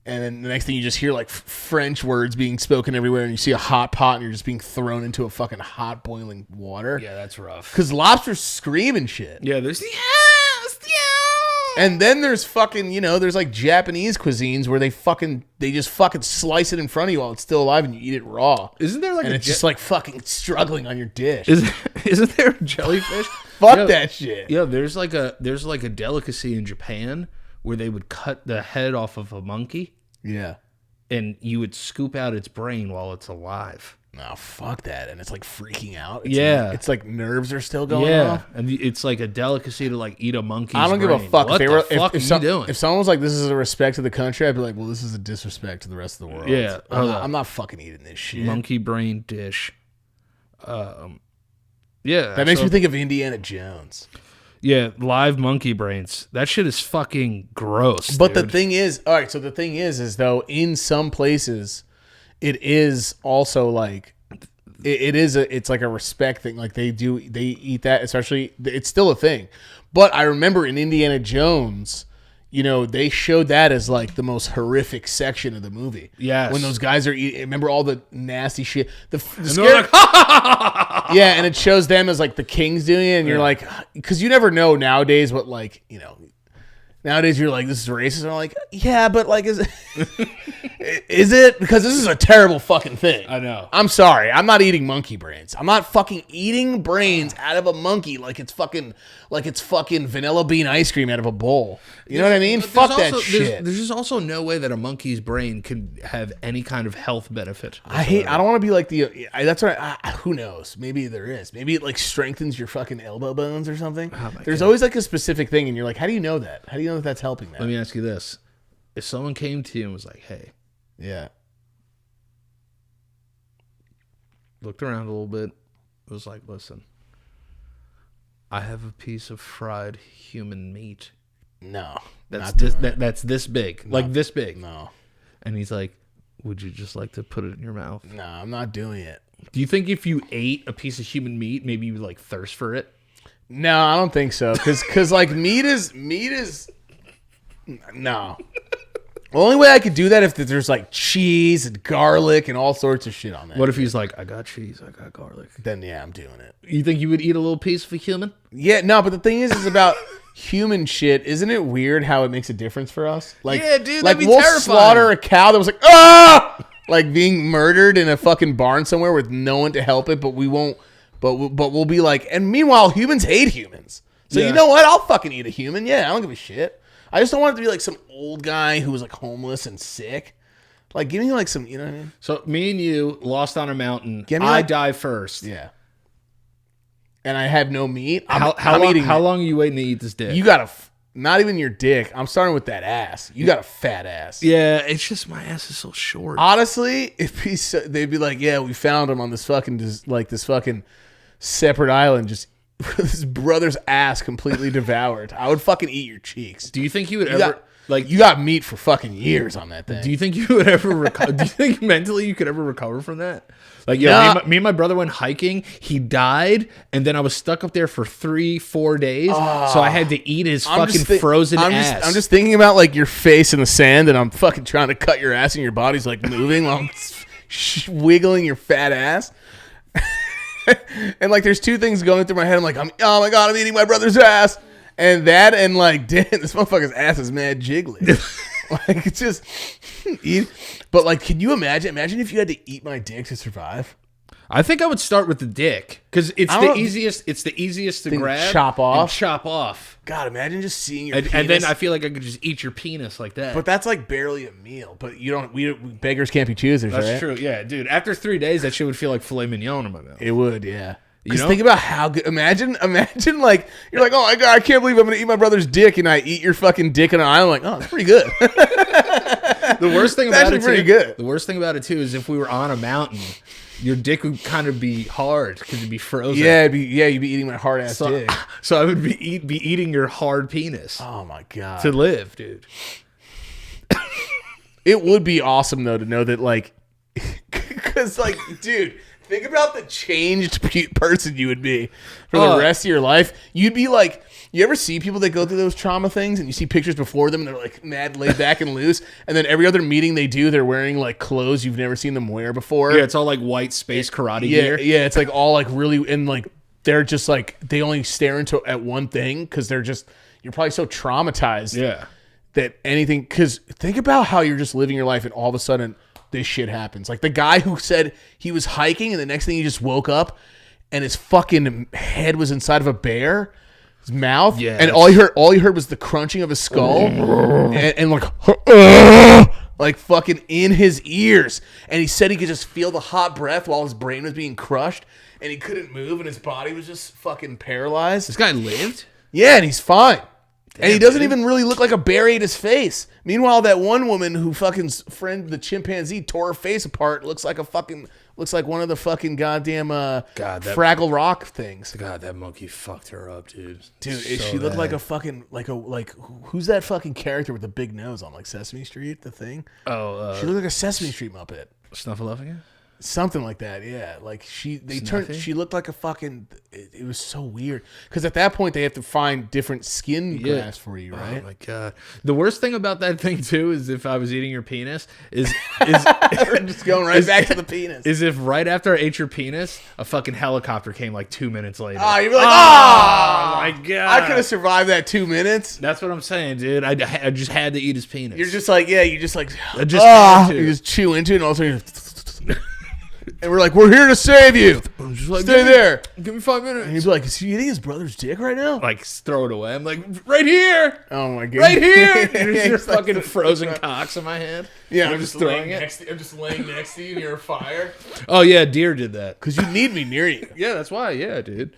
And then the next thing you just hear like French words being spoken everywhere and you see a hot pot and you're just being thrown into a fucking hot boiling water. Yeah, that's rough. Because lobsters scream and shit. Yeah, there's... And then there's fucking, there's like Japanese cuisines where they just fucking slice it in front of you while it's still alive and you eat it raw. Isn't there like it's just like fucking struggling on your dish. Isn't there a jellyfish? Fuck that shit. Yeah, there's like a delicacy in Japan where they would cut the head off of a monkey. Yeah. And you would scoop out its brain while it's alive. No, fuck that. And it's like freaking out. It's like nerves are still going off. And it's like a delicacy to like eat a monkey's brain. I don't give a fuck. What the fuck are you doing? If someone was like, this is a respect to the country, I'd be like, well, this is a disrespect to the rest of the world. Yeah. I'm not fucking eating this shit. Monkey brain dish. Yeah. That makes me think of Indiana Jones. Yeah, live monkey brains. That shit is fucking gross. But dude. the thing is, all right, so the thing is though, in some places, it is also like, it's like a respect thing. Like they eat that, especially, it's still a thing. But I remember in Indiana Jones, you know, they showed that as like the most horrific section of the movie. Yes. When those guys are eating, remember all the nasty shit. The And scary, they're like, yeah, and it shows them as like the kings doing it, and you're like, because you never know nowadays what, like, you know, nowadays you're like, this is racist, and I'm like, yeah, but like, is it, is it? Because this is a terrible fucking thing. I know. I'm sorry, I'm not eating monkey brains. I'm not fucking eating brains out of a monkey like it's fucking vanilla bean ice cream out of a bowl. You know what I mean? But Fuck there's that also- shit. There's just also no way that a monkey's brain could have any kind of health benefit. I don't want to be like that's what who knows? Maybe there is. Maybe it like strengthens your fucking elbow bones or something. There's always like a specific thing, and you're like, how do you know that? How do you know that that's helping that? Let me ask you this: if someone came to you and was like, "Hey," Yeah. looked around a little bit, was like, "Listen, I have a piece of fried human meat No. that's not doing it. that's this big, like this big," No. and he's like, "Would you just like to put it in your mouth?" No, I'm not doing it. Do you think if you ate a piece of human meat, maybe you would like thirst for it? No, I don't think so. Cause like meat is no. The only way I could do that if there's like cheese and garlic and all sorts of shit on that. What if he's like, "I got cheese, I got garlic"? Then yeah, I'm doing it. You think you would eat a little piece of a human? Yeah, no, but the thing is about human shit. Isn't it weird how it makes a difference for us? Like, Yeah, dude, like that'd be we'll terrifying. slaughter a cow that was like, ah, like being murdered in a fucking barn somewhere with no one to help it, but we won't. But we'll be like, and meanwhile, humans hate humans. So Yeah. you know what? I'll fucking eat a human. Yeah, I don't give a shit. I just don't want it to be like some old guy who was like homeless and sick. Like, give me like some, you know what I mean? So me and you lost on a mountain. Give me I like- die first. Yeah. And I have no meat. How I'm long? eating How it. long are you waiting to eat this dick? You got a, not even your dick. I'm starting with that ass. You got a fat ass. Yeah, it's just my ass is so short. Honestly, if they'd be like, yeah, we found him on this fucking separate island, just his brother's ass completely devoured. I would fucking eat your cheeks. Do you think you would You ever got, like? you got meat for fucking years on that thing. Do you think you would ever recover? Do you think mentally you could ever recover from that? Like, yo, Nah. me and my brother went hiking. He died, and then I was stuck up there for 3-4 days. So I had to eat his fucking frozen ass. I'm just thinking about like your face in the sand, and I'm fucking trying to cut your ass, and your body's like moving while I'm wiggling your fat ass. And like, there's two things going through my head. I'm like, oh my god, I'm eating my brother's ass, and that, and like, damn, this motherfucker's ass is mad jiggly. Like, it's just eat. But like, can you imagine? Imagine if you had to eat my dick to survive. I think I would start with the dick because it's I the don't- easiest. It's the easiest to Thing to grab, chop off? and chop off, God, imagine just seeing your and penis. then I feel like I could just eat your penis like that. But that's like barely a meal. But you don't. We beggars can't be choosers, That's right? true. Yeah, dude. After 3 days, that shit would feel like filet mignon in my mouth. It would, yeah. Because know? think about how good. Imagine like you're like, oh my god, I can't believe I'm gonna eat my brother's dick, and I eat your fucking dick on an island. Like, oh, it's pretty good. The worst thing It's about actually it, pretty too, good. The worst thing about it too is if we were on a mountain, your dick would kind of be hard because it'd be frozen. Yeah, you'd be eating my hard ass So, dick. so I would be eating your hard penis Oh my god. to live, dude. It would be awesome though to know that, like, because like, dude, think about the changed person you would be for the rest of your life. You'd be like, you ever see people that go through those trauma things and you see pictures before them and they're like mad laid back and loose, and then every other meeting they do, they're wearing like clothes you've never seen them wear before. Yeah, it's all like white space karate Yeah, gear. yeah, it's like all like really, and like they're just like, they only stare into at one thing because they're just, you're probably so traumatized. Yeah. That anything, because think about how you're just living your life and all of a sudden this shit happens. Like the guy who said he was hiking and the next thing he just woke up and his fucking head was inside of a bear, his mouth, Yeah, and all you heard was the crunching of his skull and like fucking in his ears. And he said he could just feel the hot breath while his brain was being crushed and he couldn't move and his body was just fucking paralyzed. This guy lived? Yeah, and he's fine. And he doesn't dude. even really look like a bear ate his face. Meanwhile, that one woman who fucking friend the chimpanzee tore her face apart looks like a fucking Looks like one of the fucking goddamn that Fraggle Rock things. God, that monkey fucked her up, dude. Dude, So she looked like bad. a fucking who's that fucking character with the big nose on like Sesame Street? The thing. Oh, She looked like a Sesame Street Muppet. Snuffleupagus? Something like that, yeah. Like she Snuffy? looked like a fucking. It was so weird because at that point they have to find different skin grafts for you, right? Oh my god. The worst thing about that thing too is if I was eating your penis is We're just going right back to the penis. is if right after I ate your penis, a fucking helicopter came like 2 minutes later. Oh, you'd be like, oh my god. I could have survived that 2 minutes. That's what I'm saying, dude. I just had to eat his penis. You're just like, yeah, you just like, I just had to. you just chew into it, and all of a sudden, and we're like, we're here to save you. I'm just like, Stay there. Give me 5 minutes. And he'd be like, is he eating his brother's dick right now? Like throw it away. I'm like, right here. Oh my god, Right here. There's Yeah, your it's like- fucking frozen cocks in my hand. Yeah, I'm just throwing it. I'm just laying next to you near a fire Oh yeah, deer did that. because you need me near you. Yeah, that's why. Yeah, dude.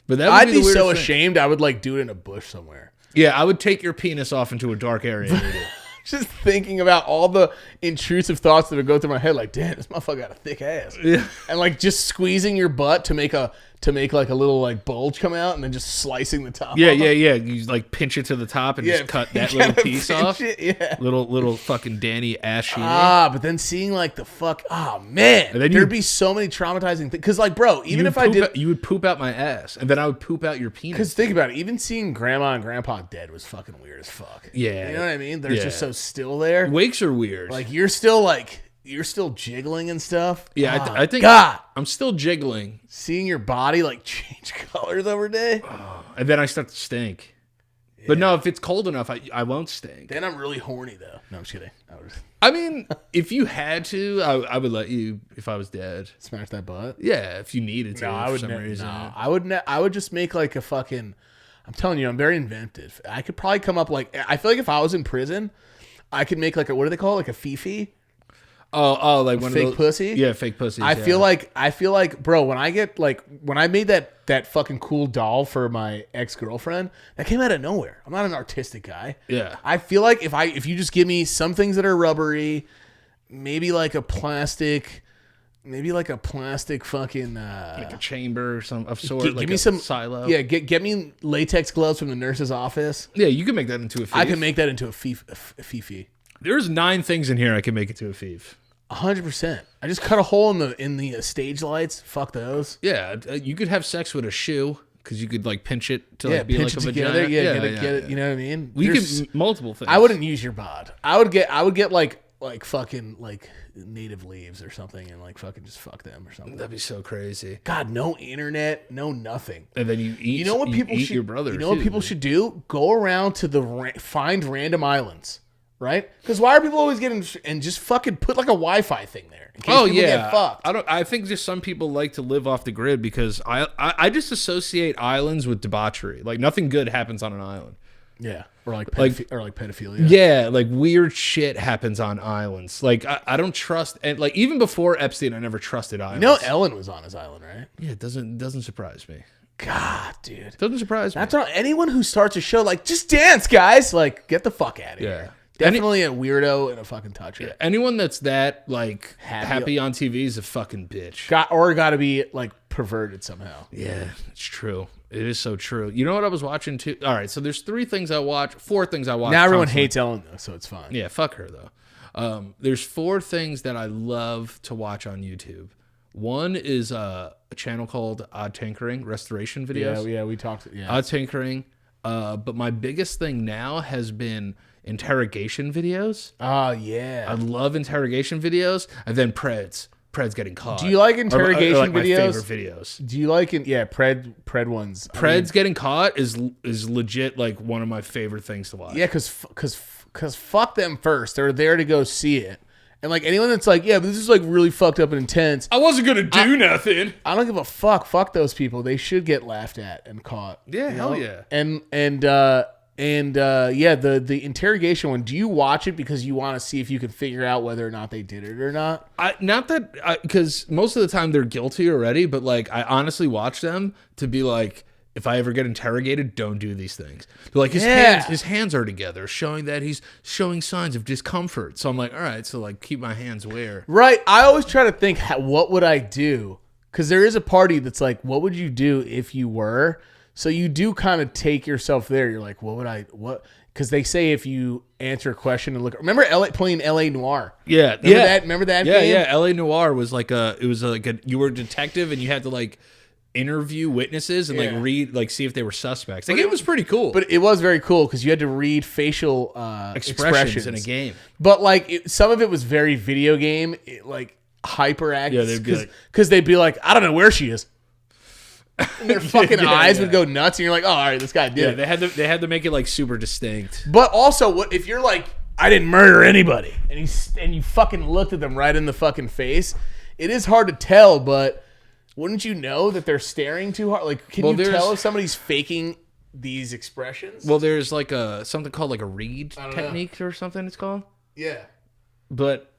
But that would I'd be be the weirdest so thing. ashamed. I would like do it in a bush somewhere. Yeah, I would take your penis off into a dark area and eat it. Just thinking about all the intrusive thoughts that would go through my head, like, damn, this motherfucker got a thick ass. Yeah. And like just squeezing your butt to make like a little like bulge come out, and then just slicing the top. Yeah, off. yeah. You like pinch it to the top and just cut that little piece off. Yeah. Little fucking Danny ass sheet. But then seeing like the fuck, oh man, And then there'd be so many traumatizing things. Because like, bro, even if I did, you would poop out my ass, and then I would poop out your penis. because think about it, even seeing grandma and grandpa dead was fucking weird as fuck. Yeah. You know what I mean? They're Yeah. just so still there. Wakes are weird. Like you're still jiggling and stuff. Yeah, Oh, I think God, I'm still jiggling, seeing your body like change colors over day. and then I start to stink. But no, if it's cold enough, I won't stink. Then I'm really horny though. No, I'm just kidding. I would I mean, if you had to, I would let you if I was dead. smash that butt. Yeah, if you needed to No, I for would some ne- reason. No, I would. I would just make like a fucking. I'm telling you, I'm very inventive. I could probably come up like. I feel like if I was in prison, I could make like a, what do they call it? Like a fifi. Oh, like one Fake of those, pussy? Yeah, fake pussy. I feel like, bro, when I made that fucking cool doll for my ex-girlfriend, that came out of nowhere. I'm not an artistic guy. Yeah. I feel like if you just give me some things that are rubbery, maybe like a plastic fucking like a chamber or some of sort. Like give me a some silo. Yeah, get me latex gloves from the nurse's office. Yeah, you can make that into a fief. I can make that into a fifi. There's 9 things in here I can make it to a fief. 100%. I just cut a hole in the stage lights. Fuck those. Yeah, you could have sex with a shoe because you could like pinch it to Yeah, like be pinch like it a together. vagina. Yeah, get it. You know what I mean? We There's- could multiple things. I wouldn't use your bod. I would get like fucking like native leaves or something and like fucking just fuck them or something. That'd be so crazy. God, no internet, no nothing. And then you eat. You know what people eat should your brother. You know what people should do? Go around to find random islands, right? Because why are people always getting and just fucking put like a Wi-Fi thing there? In case Oh people yeah, get fucked. I think just some people like to live off the grid because I just associate islands with debauchery. Like nothing good happens on an island. Yeah, or like pedophilia. Yeah, like weird shit happens on islands. Like I don't trust, and like even before Epstein, I never trusted islands. You know Ellen was on his island, right? Yeah, it doesn't surprise me. God, dude. It doesn't surprise me. That's not anyone who starts a show like just dance, guys. Like get the fuck out of here. Definitely a weirdo and a fucking toucher. Anyone that's that like Happy- happy on TV is a fucking bitch. Got to be like perverted somehow. Yeah, it's true. It is so true. You know what I was watching too? All right, so there's 4 things I watch. Now everyone constantly. hates Ellen though, so it's fine. Yeah, fuck her though. There's 4 things that I love to watch on YouTube. One is a channel called Odd Tinkering, restoration videos. Yeah, we talked. Yeah, Odd Tinkering. But my biggest thing now has been interrogation videos. oh yeah. I love interrogation videos. And then Preds getting caught. Do you like interrogation like my videos? favorite videes. Do you like it? Yeah, Pred ones. Preds getting caught is legit like one of my favorite things to watch. Yeah, because fuck them first. They're there to go see it. And like anyone that's like, yeah, but this is like really fucked up and intense. I wasn't gonna do nothing. I don't give a fuck. Fuck those people. They should get laughed at and caught. Yeah, you hell know? yeah. And yeah, the interrogation one. Do you watch it because you want to see if you can figure out whether or not they did it or not? Not that because most of the time they're guilty already, but like I honestly watch them to be like, if I ever get interrogated, don't do these things. They're like, his hands are together, showing that he's showing signs of discomfort. So I'm like, all right, so like keep my hands where. Right. I always try to think, what would I do? Because there is a party that's like, what would you do if you were? So you do kind of take yourself there. You're like, what? Because they say if you answer a question and look, remember playing LA Noire? Yeah. Remember that Yeah, game? yeah. LA Noire was like you were a detective and you had to like interview witnesses and like read, like see if they were suspects. Like it was pretty cool. But it was very cool because you had to read facial expressions in a game. But like some of it was very video game, like hyperactive. Yeah, they'd be like, because they'd be like, I don't know where she is. And their fucking eyes would go nuts, and you're like, "Oh, all right, this guy did it." They had to make it like super distinct. But also, what if you're like, "I didn't murder anybody," and you fucking looked at them right in the fucking face? It is hard to tell, but wouldn't you know that they're staring too hard? Like, can you tell if somebody's faking these expressions? Well, there's like something called like a read technique or something. It's called. Yeah, but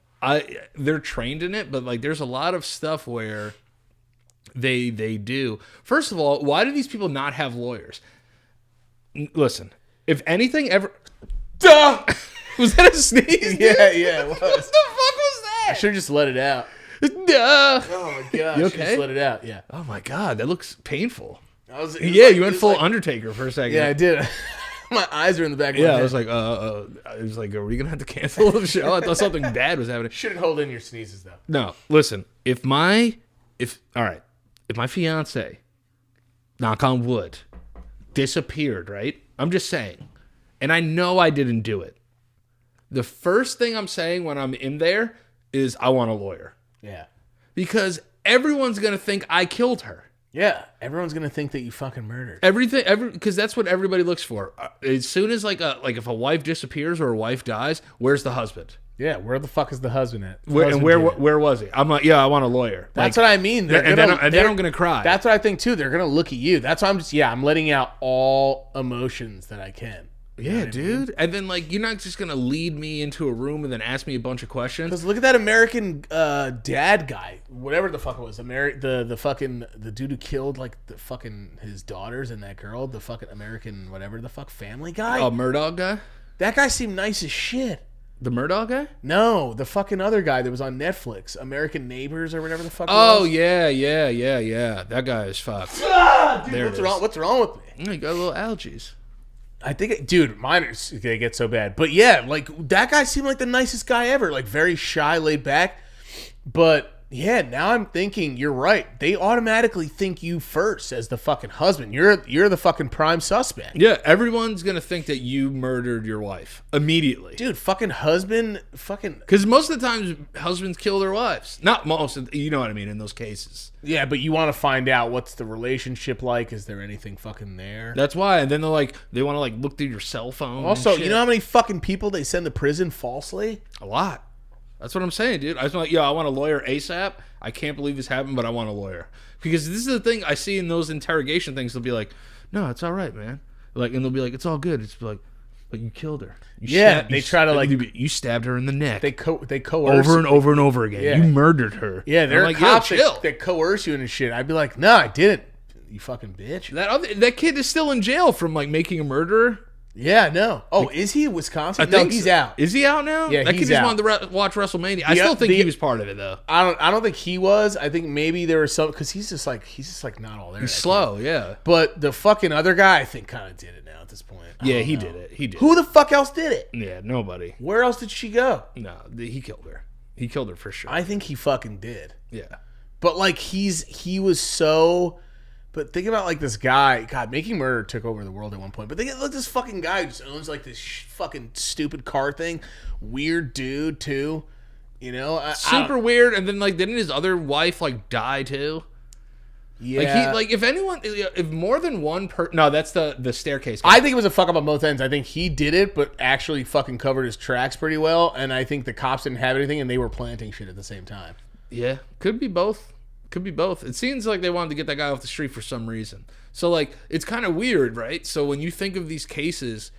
they're trained in it. But like, there's a lot of stuff where. They do. First of all, why do these people not have lawyers? Listen, if anything ever... Duh! Was that a sneeze? Yeah, it was. What the fuck was that? I should have just let it out. Duh! Oh my god! You I should okay? just let it out. Yeah. Oh my god, that looks painful. You went full Undertaker for a second. Yeah, I did. My eyes are in the back of my head. I was like, are we gonna have to cancel the show? I thought something bad was happening. Shouldn't hold in your sneezes though. No, listen. If my fiance, knock on wood, disappeared, right? I'm just saying, and I know I didn't do it. The first thing I'm saying when I'm in there is I want a lawyer. Yeah. Because everyone's going to think I killed her. Yeah. Everyone's going to think that you fucking murdered. Because that's what everybody looks for. As soon as like if a wife disappears or a wife dies, where's the husband? Yeah, where the fuck is the husband at? Where was he? I'm like, yeah, I want a lawyer. That's what I mean. Then I'm gonna cry. That's what I think too. They're gonna look at you. That's why I'm letting out all emotions that I can. Yeah, dude. And then like you're not just gonna lead me into a room and then ask me a bunch of questions. Because look at that American dad guy, whatever the fuck it was, the dude who killed like the fucking his daughters and that girl, the fucking American whatever the fuck family guy. Oh, Murdoch guy. That guy seemed nice as shit. The Murdoch guy? No, the fucking other guy that was on Netflix, American Neighbors or whatever the fuck. Oh yeah. That guy is fucked. Dude, what's wrong with me? You got a little allergies. I think, dude, mine is gonna get so bad. But yeah, like that guy seemed like the nicest guy ever. Like very shy, laid back. But yeah, now I'm thinking you're right. They automatically think you first as the fucking husband. You're the fucking prime suspect. Yeah, everyone's gonna think that you murdered your wife immediately. Dude, fucking husband, fucking. Because most of the times husbands kill their wives. Not most, you know what I mean, in those cases. Yeah, but you want to find out what's the relationship like. Is there anything fucking there? That's why. And then they want to like look through your cell phone. Also, you know how many fucking people they send to prison falsely? A lot. That's what I'm saying, dude. I was like, I want a lawyer ASAP. I can't believe this happened, but I want a lawyer. Because this is the thing I see in those interrogation things. They'll be like, no, it's all right, man. Like, and they'll be like, it's all good. It's like, but you killed her. They try to like... You stabbed her in the neck. They coerce... Over and over and over again. Yeah. You murdered her. Yeah, they're like, cops that coerce you and shit. I'd be like, no, I didn't. You fucking bitch. That kid is still in jail from like making a murderer. Yeah, no. Oh, is he in Wisconsin? No, he's out. Is he out now? Yeah, that he's kid just out. wanted to watch WrestleMania. I still think he was part of it though. I don't think he was. I think maybe there was some because he's just like not all there. He's slow, yeah. But the fucking other guy, I think, kind of did it now at this point. Yeah, he did it. He did. Who the fuck else did it? Yeah, nobody. Where else did she go? No, he killed her. He killed her for sure. I think he fucking did. Yeah. But like he was so. But think about like this guy. God, making murder took over the world at one point. But think about this fucking guy who just owns like this fucking stupid car thing. Weird dude too. You know, super weird. And then like didn't his other wife like die too? Yeah. If more than one no, that's the staircase guy. I think it was a fuck up on both ends. I think he did it, but actually fucking covered his tracks pretty well. And I think the cops didn't have anything, and they were planting shit at the same time. Yeah, could be both. Could be both. It seems like they wanted to get that guy off the street for some reason. So, like, it's kind of weird, right? So when you think of these cases,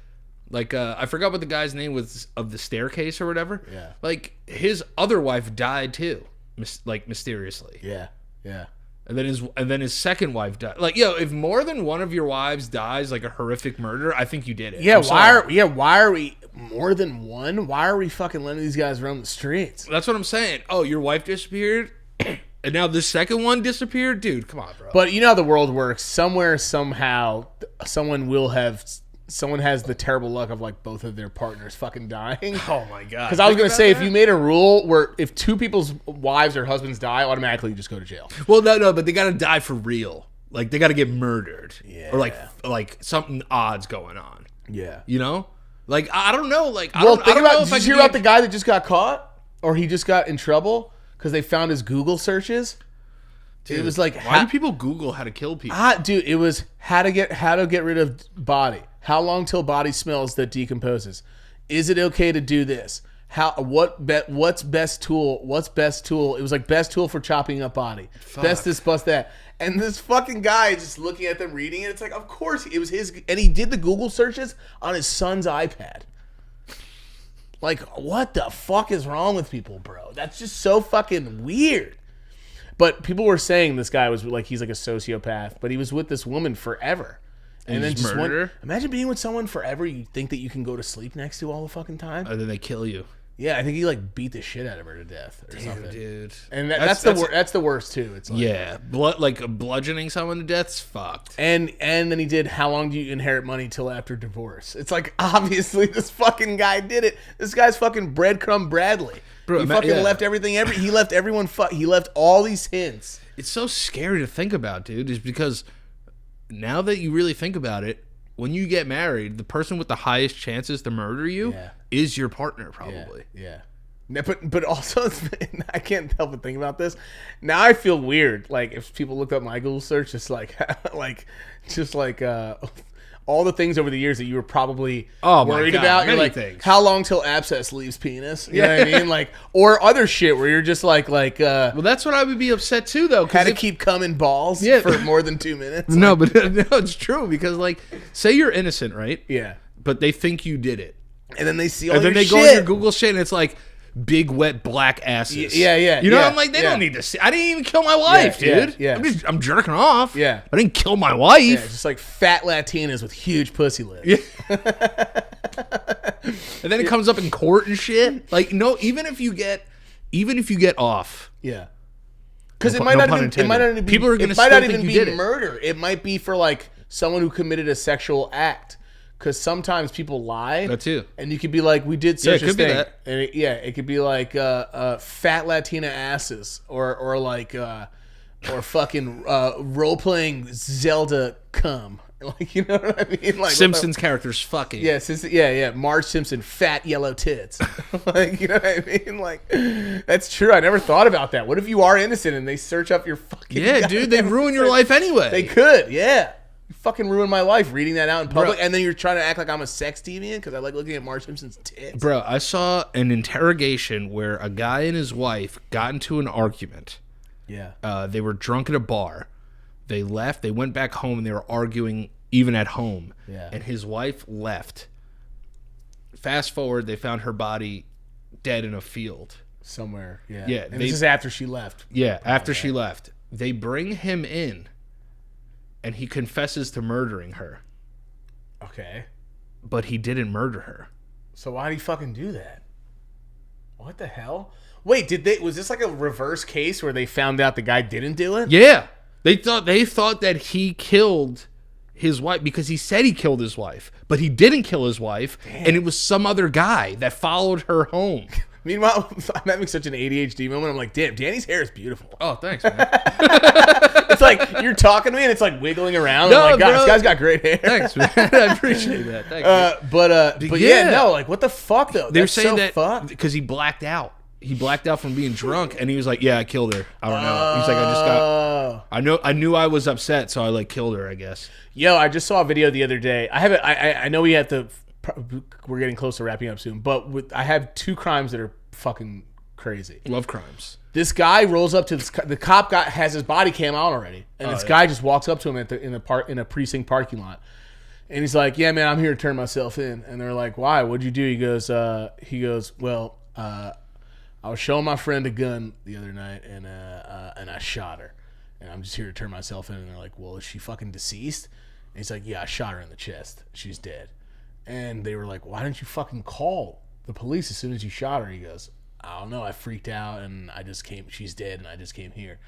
like, I forgot what the guy's name was of the staircase or whatever. Yeah. Like, his other wife died, too, mysteriously. Yeah, yeah. And then his second wife died. Like, yo, if more than one of your wives dies like a horrific murder, I think you did it. Yeah, why are we more than one? Why are we fucking letting these guys roam the streets? That's what I'm saying. Oh, your wife disappeared, and now the second one disappeared? Dude, come on, bro. But you know how the world works. Somewhere, somehow, someone has the terrible luck of like both of their partners fucking dying. Oh my god. Because I was going to say, if you made a rule where if two people's wives or husbands die, automatically you just go to jail. Well, no, but they got to die for real. Like, they got to get murdered. Yeah. Or like something odd's going on. Yeah. You know? Like, I don't know. Like, Well, think about, did you hear about the guy that just got caught? Or he just got in trouble because they found his Google searches? Dude, it was like, why do people Google how to kill people? Dude, it was how to get rid of body. How long till body smells that decomposes? Is it okay to do this? What's best tool? What's best tool? It was like best tool for chopping up body. Fuck. Best this, best that. And this fucking guy just looking at them reading it. It's like, of course it was his. And he did the Google searches on his son's iPad. Like, what the fuck is wrong with people, bro? That's just so fucking weird. But people were saying this guy was like, he's like a sociopath, but he was with this woman forever. And then just imagine being with someone forever you think that you can go to sleep next to all the fucking time. And then they kill you. Yeah, I think he like beat the shit out of her to death or something. Dude. And that's the worst too. It's like, yeah, bludgeoning someone to death's fucked. And then he did how long do you inherit money till after divorce? It's like obviously this fucking guy did it. This guy's fucking breadcrumb Bradley. Bro, he fucking left everything. He left everyone. He left all these hints. It's so scary to think about, dude. Is because now that you really think about it, when you get married, the person with the highest chances to murder you is your partner, probably. Yeah. But also, I can't help but think about this. Now I feel weird. Like if people look up my Google search, just like all the things over the years that you were probably worried about. You're like, things. How long till abscess leaves penis? You know what I mean? Like, or other shit where you're just like. Well, that's what I would be upset too, though. How to keep coming balls for more than 2 minutes? No, but no, it's true because like, say you're innocent, right? Yeah. But they think you did it, and then they see all and then your they shit. go on your Google shit, and it's like. Big wet black asses. Yeah. You know, I'm like, they don't need to see. I didn't even kill my wife, dude. Yeah. I'm jerking off. Yeah. I didn't kill my wife. Yeah, just like fat Latinas with huge pussy lips. Yeah. And then it comes up in court and shit. Like, no, even if you get off. Yeah. Because it might not even be. People are going to still think be murder. It might be for like someone who committed a sexual act. Because sometimes people lie. That too. And you could be like, we did such a thing. Be that. And it could be like fat Latina asses or like or fucking role playing Zelda cum. Like, you know what I mean? Like Simpsons characters fucking. Yeah. Marge Simpson, fat yellow tits. Like, you know what I mean? Like, that's true. I never thought about that. What if you are innocent and they search up your fucking... Yeah, dude, they ruin your life anyway. They could, yeah. You fucking ruined my life reading that out in public, and then you're trying to act like I'm a sex deviant because I like looking at Marge Simpson's tits. Bro, I saw an interrogation where a guy and his wife got into an argument. Yeah. They were drunk at a bar. They left. They went back home, and they were arguing even at home. Yeah. And his wife left. Fast forward, they found her body dead in a field. Somewhere, yeah. Yeah. And this is after she left. Yeah, after she left. They bring him in. And he confesses to murdering her. Okay. But he didn't murder her. So why did he fucking do that? What the hell? Wait, was this like a reverse case where they found out the guy didn't do it? Yeah. They thought that he killed his wife because he said he killed his wife, but he didn't kill his wife. Damn. And it was some other guy that followed her home. Meanwhile, I'm having such an ADHD moment. I'm like, damn, Danny's hair is beautiful. Oh, thanks, man. It's like you're talking to me and it's like wiggling around. No, I'm like, God, this guy's got great hair. Thanks, man. I appreciate that. Thanks. But yeah, no, like what the fuck though? They're saying that because he blacked out. He blacked out from being drunk, and he was like, "Yeah, I killed her. I don't know." He's like, "I just got. I knew I was upset, so I like killed her. I guess." Yo, I just saw a video the other day. I know we have to. We're getting close to wrapping up soon, but I have 2 crimes that are fucking crazy. Love crimes. This guy rolls up to the cop. Has his body cam out already, and this guy just walks up to him in a precinct parking lot, and he's like, "Yeah, man, I'm here to turn myself in." And they're like, "Why? What'd you do?" He goes, "Well, I was showing my friend a gun the other night, and I shot her." And I'm just here to turn myself in. And they're like, well, is she fucking deceased? And he's like, yeah, I shot her in the chest. She's dead. And they were like, why didn't you fucking call the police as soon as you shot her? He goes, I don't know. I freaked out and I just came. She's dead and I just came here.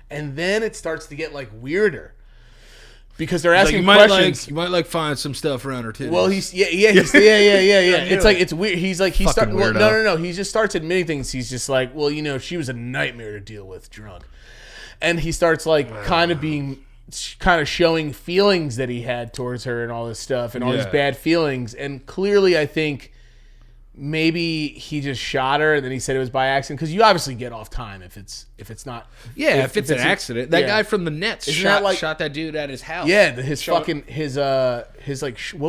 And then it starts to get like weirder because they're asking questions. You might find some stuff around her too. Well, yeah. It's like it's weird. He's like no. He just starts admitting things. He's just like, well, she was a nightmare to deal with drunk, and he starts like kind of showing feelings that he had towards her and all this stuff and all these bad feelings. And clearly, I think maybe he just shot her and then he said it was by accident because you obviously get off time if it's not. Yeah, if it's an accident. That guy from the Nets shot that dude at his house. Yeah, his what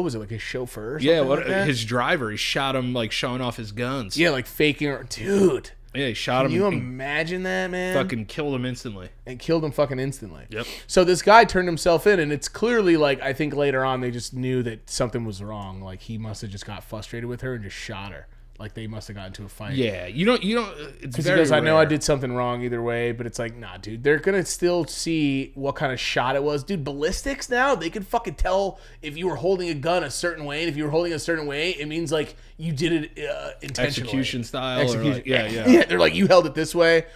was it, like his chauffeur or something like that? His driver. He shot him like showing off his guns. Yeah, like faking her. Dude. Yeah, he shot him. Can you imagine that, man? Fucking killed him instantly. And killed him fucking instantly. Yep. So this guy turned himself in, and it's clearly like, I think later on they just knew that something was wrong. Like he must have just got frustrated with her and just shot her. Like they must have gotten into a fight. Yeah, you don't. It's very because I know rare. I did something wrong either way, but it's like, nah, dude. They're gonna still see what kind of shot it was, dude. Ballistics now they can fucking tell if you were holding a gun a certain way, and if you were holding a certain way, it means like you did it intentionally, execution style. Execution. Like, yeah. Yeah, they're like you held it this way.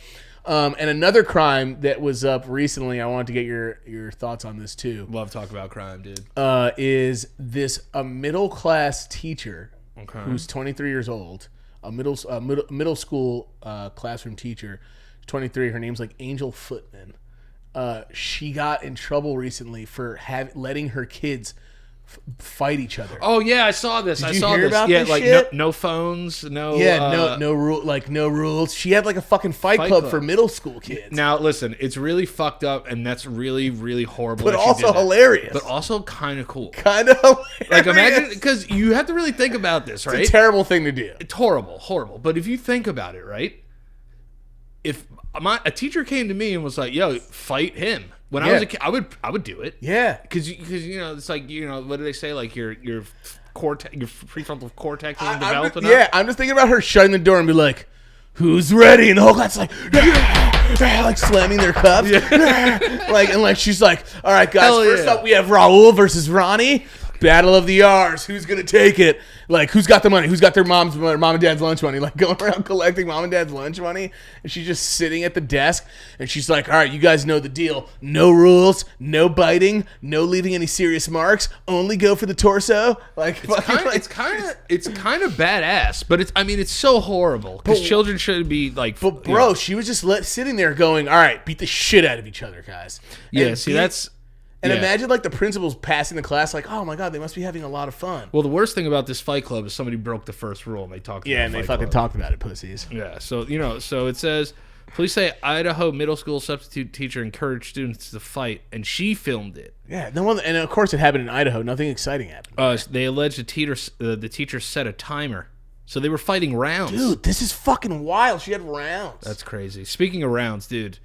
And another crime that was up recently, I wanted to get your thoughts on this too. Love to talk about crime, dude. Is this a middle class teacher? Okay. Who's 23 years old, a middle school classroom teacher, 23. Her name's like Angel Footman. She got in trouble recently for letting her kids fight each other. Oh yeah, I saw this. Did you hear about this like shit? No phones, no. Yeah, no rules. She had like a fucking fight club for middle school kids. Now listen, it's really fucked up, and that's really, really horrible. But also hilarious. But also kind of cool. Kind of hilarious. Like imagine, because you have to really think about this, right? It's a terrible thing to do. It's horrible. But if you think about it, right? If a teacher came to me and was like, "Yo, fight him," when I was a kid, I would do it. Yeah, because it's like what do they say? Like your prefrontal cortex isn't developed enough. Yeah, I'm just thinking about her shutting the door and be like, "Who's ready?" And the whole class is like, like slamming their cups. And she's like, "All right, guys. First up, we have Raul versus Ronnie. Battle of the R's. Who's gonna take it? Like, who's got the money? Who's got their mom and dad's lunch money? Like, going around collecting mom and dad's lunch money." And she's just sitting at the desk, and she's like, "All right, you guys know the deal. No rules, no biting, no leaving any serious marks. Only go for the torso." Like, it's kind of badass, but it's so horrible because children shouldn't be like. But bro, she was just sitting there going, "All right, beat the shit out of each other, guys." Yeah, that's. And imagine like the principals passing the class like, "Oh my god, they must be having a lot of fun." Well, the worst thing about this fight club is somebody broke the first rule and they talked. Yeah, and they fucking talked about it, pussies. Yeah, so so it says, police say Idaho middle school substitute teacher encouraged students to fight, and she filmed it. Yeah, and of course it happened in Idaho. Nothing exciting happened. They alleged the teacher set a timer, so they were fighting rounds. Dude, this is fucking wild. She had rounds. That's crazy. Speaking of rounds, dude,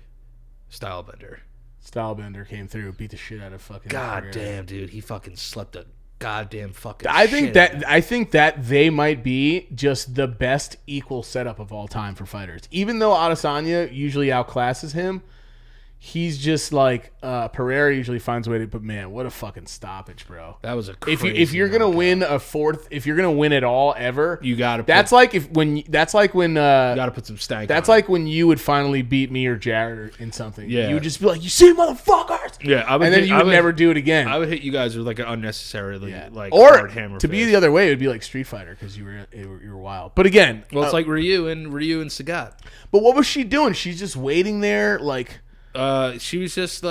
Stylebender came through, beat the shit out of fucking. God damn, dude, he fucking slept a goddamn fucking. I think that they might be just the best equal setup of all time for fighters. Even though Adesanya usually outclasses him, he's just like Pereira usually finds a way to. But man, what a fucking stoppage, bro! That was a crazy if you're gonna win a fourth, if you're gonna win it all ever, you gotta. That's like when you gotta put some stank. That's on like when you would finally beat me or Jared in something. Yeah, you would just be like, "You see, motherfuckers!" Yeah, and then you would never do it again. I would hit you guys with like an unnecessarily or hard hammer. To be the other way, it would be like Street Fighter because you were wild. But again, well, it's like Ryu and Sagat. But what was she doing? She's just waiting there, like. She was just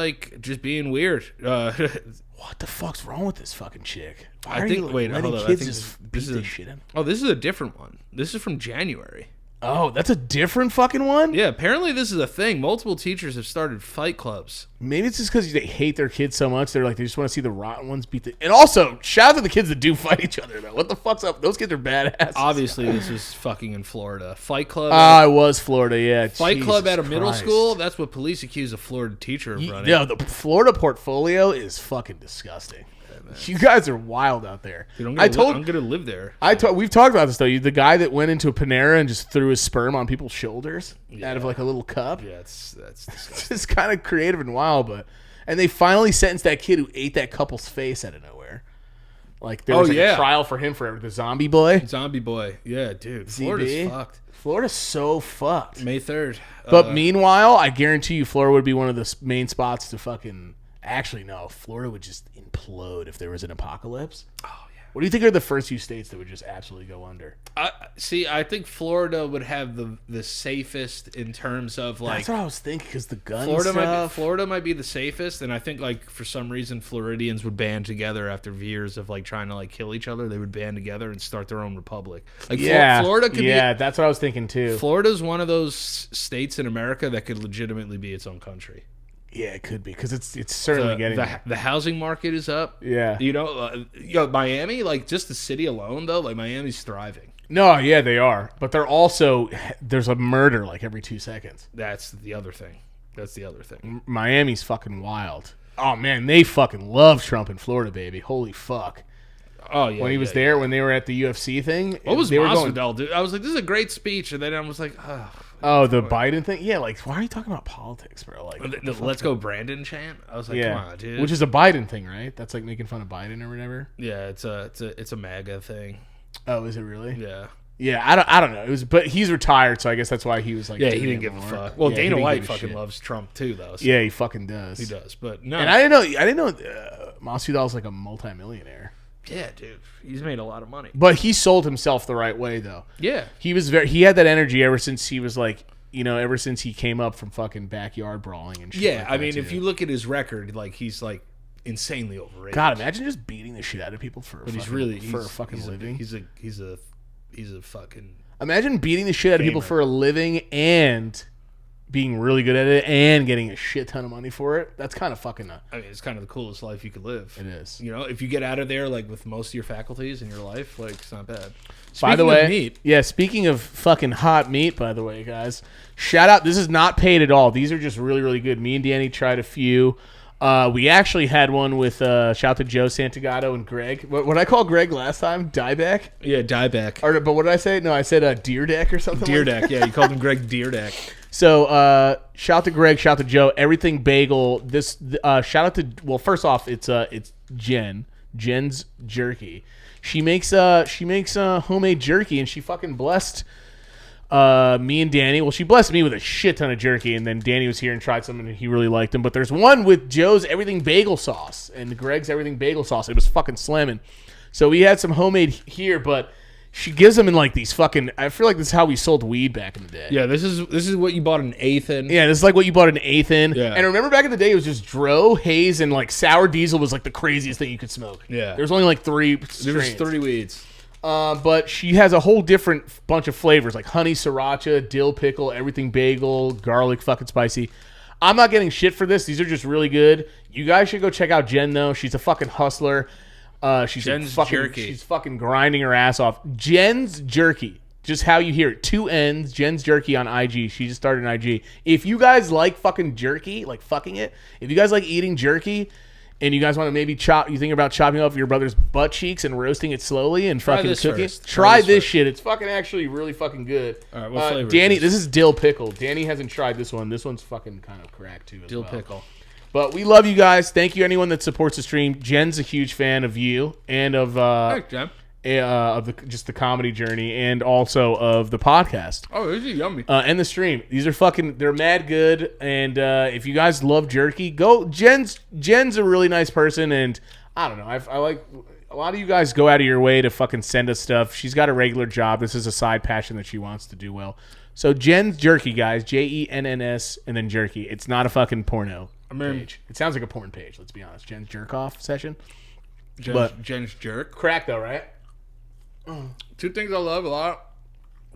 being weird. What the fuck's wrong with this fucking chick? Why I think. Wait, hold on. Kids just beat this shit in? Oh, this is a different one. This is from January. Oh, that's a different fucking one? Yeah, apparently this is a thing. Multiple teachers have started fight clubs. Maybe it's just because they hate their kids so much. They're like, they just want to see the rotten ones beat the... And also, shout out to the kids that do fight each other, though. What the fuck's up? Those kids are badass. Obviously, this was fucking in Florida. Fight club... it was Florida, yeah. Fight club at a middle school? That's what police accuse a Florida teacher of running. Yeah, the Florida portfolio is fucking disgusting. man. You guys are wild out there. Dude, I'm gonna live there. We've talked about this though. The guy that went into a Panera and just threw his sperm on people's shoulders out of like a little cup. Yeah, that's disgusting. It's kind of creative and wild, and they finally sentenced that kid who ate that couple's face out of nowhere. Like there was a trial for him forever. The zombie boy. Zombie boy. Yeah, dude. Florida's fucked. Florida's so fucked. May 3rd. But meanwhile, I guarantee you Florida would be one of the main spots to fucking... Actually, no. Florida would just implode if there was an apocalypse. Oh, yeah. What do you think are the first few states that would just absolutely go under? I think Florida would have the safest in terms of like... That's what I was thinking, because the gun Florida might be the safest, and I think like for some reason Floridians would band together after years of like trying to like kill each other. They would band together and start their own republic. Like Florida could be... Yeah, that's what I was thinking too. Florida's one of those states in America that could legitimately be its own country. Yeah, it could be, because it's certainly getting the housing market is up. Yeah, Miami, like just the city alone, though, like Miami's thriving. No, yeah, they are, but there's a murder like every 2 seconds. That's the other thing. Miami's fucking wild. Oh man, they fucking love Trump in Florida, baby. Holy fuck. Oh yeah, when he was there, when they were at the UFC thing, what was Masvidal, dude? I was like, this is a great speech, and then I was like, oh, the Biden thing? Yeah, like, why are you talking about politics, bro? Like, let's go Brandon chant. I was like, come on, dude. Which is a Biden thing, right? That's like making fun of Biden or whatever. Yeah, it's a MAGA thing. Oh, is it really? Yeah. Yeah, I don't know. But he's retired, so I guess that's why he was like. Yeah, he didn't give a fuck. Well, Dana White fucking loves Trump too, though. So. Yeah, he fucking does. He does, but no. And I didn't know Masvidal's like a multimillionaire. Yeah, dude, he's made a lot of money. But he sold himself the right way, though. Yeah, he had that energy ever since he was like, ever since he came up from fucking backyard brawling and shit. Yeah, like I mean, if you look at his record, like he's like insanely overrated. God, imagine just beating the shit out of people for a fucking living. He's a fucking. Imagine beating the shit out of people for a living and being really good at it and getting a shit ton of money for it. That's kind of fucking I mean, it's kind of the coolest life you could live. It is. If you get out of there like with most of your faculties in your life, like it's not bad. By the way, speaking of fucking hot meat, by the way, guys, shout out. This is not paid at all. These are just really, really good. Me and Danny tried a few. We actually had one with shout out to Joe Santagato and Greg. What did I call Greg last time? Dieback? Yeah, Dieback. But what did I say? No, I said Deerdeck or something. Deerdeck, yeah. You called him Greg Deerdeck. So shout out to Greg, shout out to Joe. Everything Bagel. This shout out to first off, it's Jen's Jerky. She makes homemade jerky, and she fucking blessed me and Danny. Well, she blessed me with a shit ton of jerky, and then Danny was here and tried some, and he really liked them. But there's one with Joe's Everything Bagel Sauce and Greg's Everything Bagel Sauce. It was fucking slamming. So we had some homemade here, but she gives them in like these fucking. I feel like this is how we sold weed back in the day. Yeah, this is what you bought an eighth in. Yeah, this is like what you bought an eighth in. Yeah. And remember back in the day, it was just Dro, Haze, and like sour diesel was like the craziest thing you could smoke. Yeah, there was only like three. There was 3 weeds. But she has a whole different bunch of flavors like honey sriracha, dill pickle, everything bagel, garlic fucking spicy. I'm not getting shit for this. These are just really good. You guys should go check out Jen though. She's a fucking hustler. She's jerky. She's fucking grinding her ass off. Jen's Jerky. Just how you hear it. 2 N's. Jen's Jerky on IG. She just started an IG. If you guys like fucking jerky, like fucking it, if you guys like eating jerky and you guys want to maybe you think about chopping off your brother's butt cheeks and roasting it slowly and fucking cooking it, try this shit. It's fucking actually really fucking good. All right, what flavor Danny, is this is dill pickle. Danny hasn't tried this one. This one's fucking kind of cracked too. Dill pickle. But we love you guys. Thank you, anyone that supports the stream. Jen's a huge fan of you and of Thanks, Jen. Just the comedy journey and also of the podcast. Oh, this is yummy. And the stream. These are they're mad good. And if you guys love jerky, go. Jen's a really nice person, and I don't know. I like a lot of you guys go out of your way to fucking send us stuff. She's got a regular job. This is a side passion that she wants to do well. Jen's Jerky, guys. JENNS and then jerky. It's not a fucking porno. Page. It sounds like a porn page, let's be honest. Jen's jerk off session. Jen's jerk. Crack though, right? 2 things I love a lot.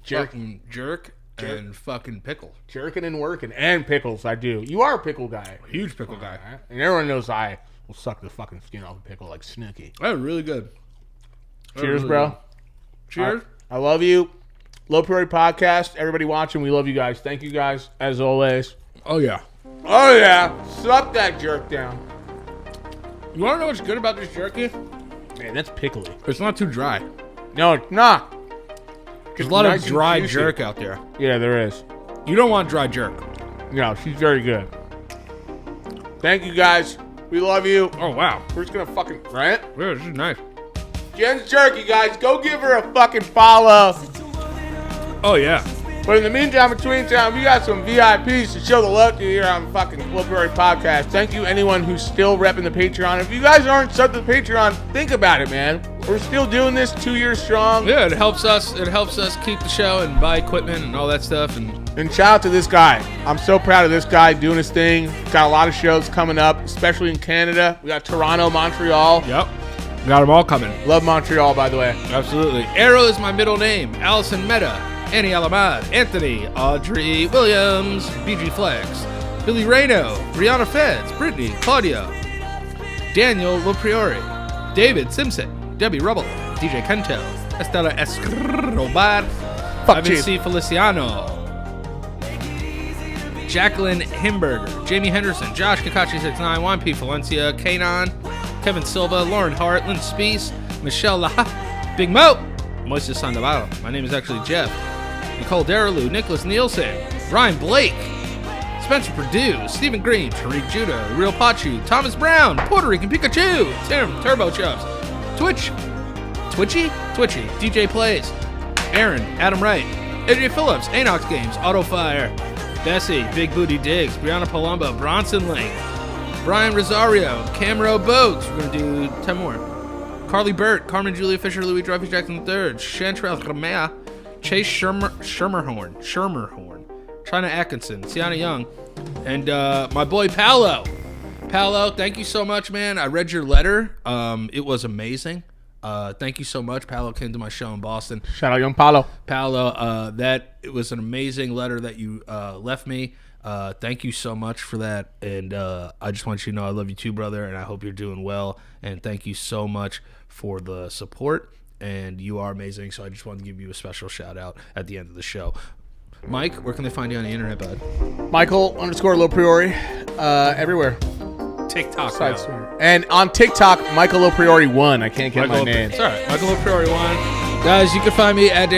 Jerk and fucking pickle. Jerking and working. And pickles, I do. You are a pickle guy. Huge pickle guy. Right? And everyone knows I will suck the fucking skin off a pickle like Snooki. That's really good. Cheers, bro. Good. Cheers. I love you. LoPriore Podcast. Everybody watching, we love you guys. Thank you guys, as always. Oh, yeah. Oh, yeah. Suck that jerk down. You want to know what's good about this jerky? Man, that's pickly. It's not too dry. No, it's not. There's a lot of dry jerk out there. Yeah, there is. You don't want dry jerk. No, she's very good. Thank you, guys. We love you. Oh, wow. We're just gonna fucking... Right? Yeah, this is nice. Jen's Jerky, guys. Go give her a fucking follow. Oh, yeah. But in the meantime, between time, we got some VIPs to show the love to here on fucking LoPriore podcast. Thank you, anyone who's still repping the Patreon. If you guys aren't subbed to the Patreon, think about it, man. We're still doing this 2 years strong. Yeah, it helps us. It helps us keep the show and buy equipment and all that stuff. And shout out to this guy. I'm so proud of this guy doing his thing. Got a lot of shows coming up, especially in Canada. We got Toronto, Montreal. Yep. Got them all coming. Love Montreal, by the way. Absolutely. Arrow is my middle name. Allison Meta. Annie Alamad. Anthony. Audrey Williams. BG Flex. Billy Reno. Brianna Feds. Brittany. Claudia. Daniel LoPriore. David Simpson. Debbie Rubble. DJ Kento. Estela Escobar. Ivan C. Feliciano. Jacqueline Himberger, Jamie Henderson, Josh Kakashi69, 1P Valencia, Kanon, Kevin Silva, Lauren Hart, Lynn Speece, Michelle Laha, Big Mo, Moises Sandoval. My name is actually Jeff. Nicole Daralou, Nicholas Nielsen, Ryan Blake, Spencer Perdue, Stephen Green, Tariq Judah, Real Pachu, Thomas Brown, Puerto Rican Pikachu, Tim Turbo Chubbs, Twitchy, DJ Plays, Aaron, Adam Wright, AJ Phillips, Anox Games, Autofire, Bessie, Big Booty Diggs, Brianna Palumbo, Bronson Link, Brian Rosario, Camero Bogues. We're going to do 10 more. Carly Burt, Carmen Julia Fisher, Louis Dreyfus Jackson III, Chantrell Ramea, Chase Shermerhorn, China Atkinson, Sienna Young, and my boy Paolo. Paolo, thank you so much, man. I read your letter. It was amazing. Thank you so much. Paolo came to my show in Boston. Shout out young Paolo. Paolo, it was an amazing letter that you left me. Thank you so much for that. And I just want you to know I love you too, brother, and I hope you're doing well. And thank you so much for the support. And you are amazing, so I just wanted to give you a special shout out at the end of the show. Mike, where can they find you on the internet, bud? Michael_LoPriore, everywhere. TikTok. And on TikTok, Michael LoPriore 1. I can't get my name. It's all right. Michael LoPriore 1. Guys, you can find me at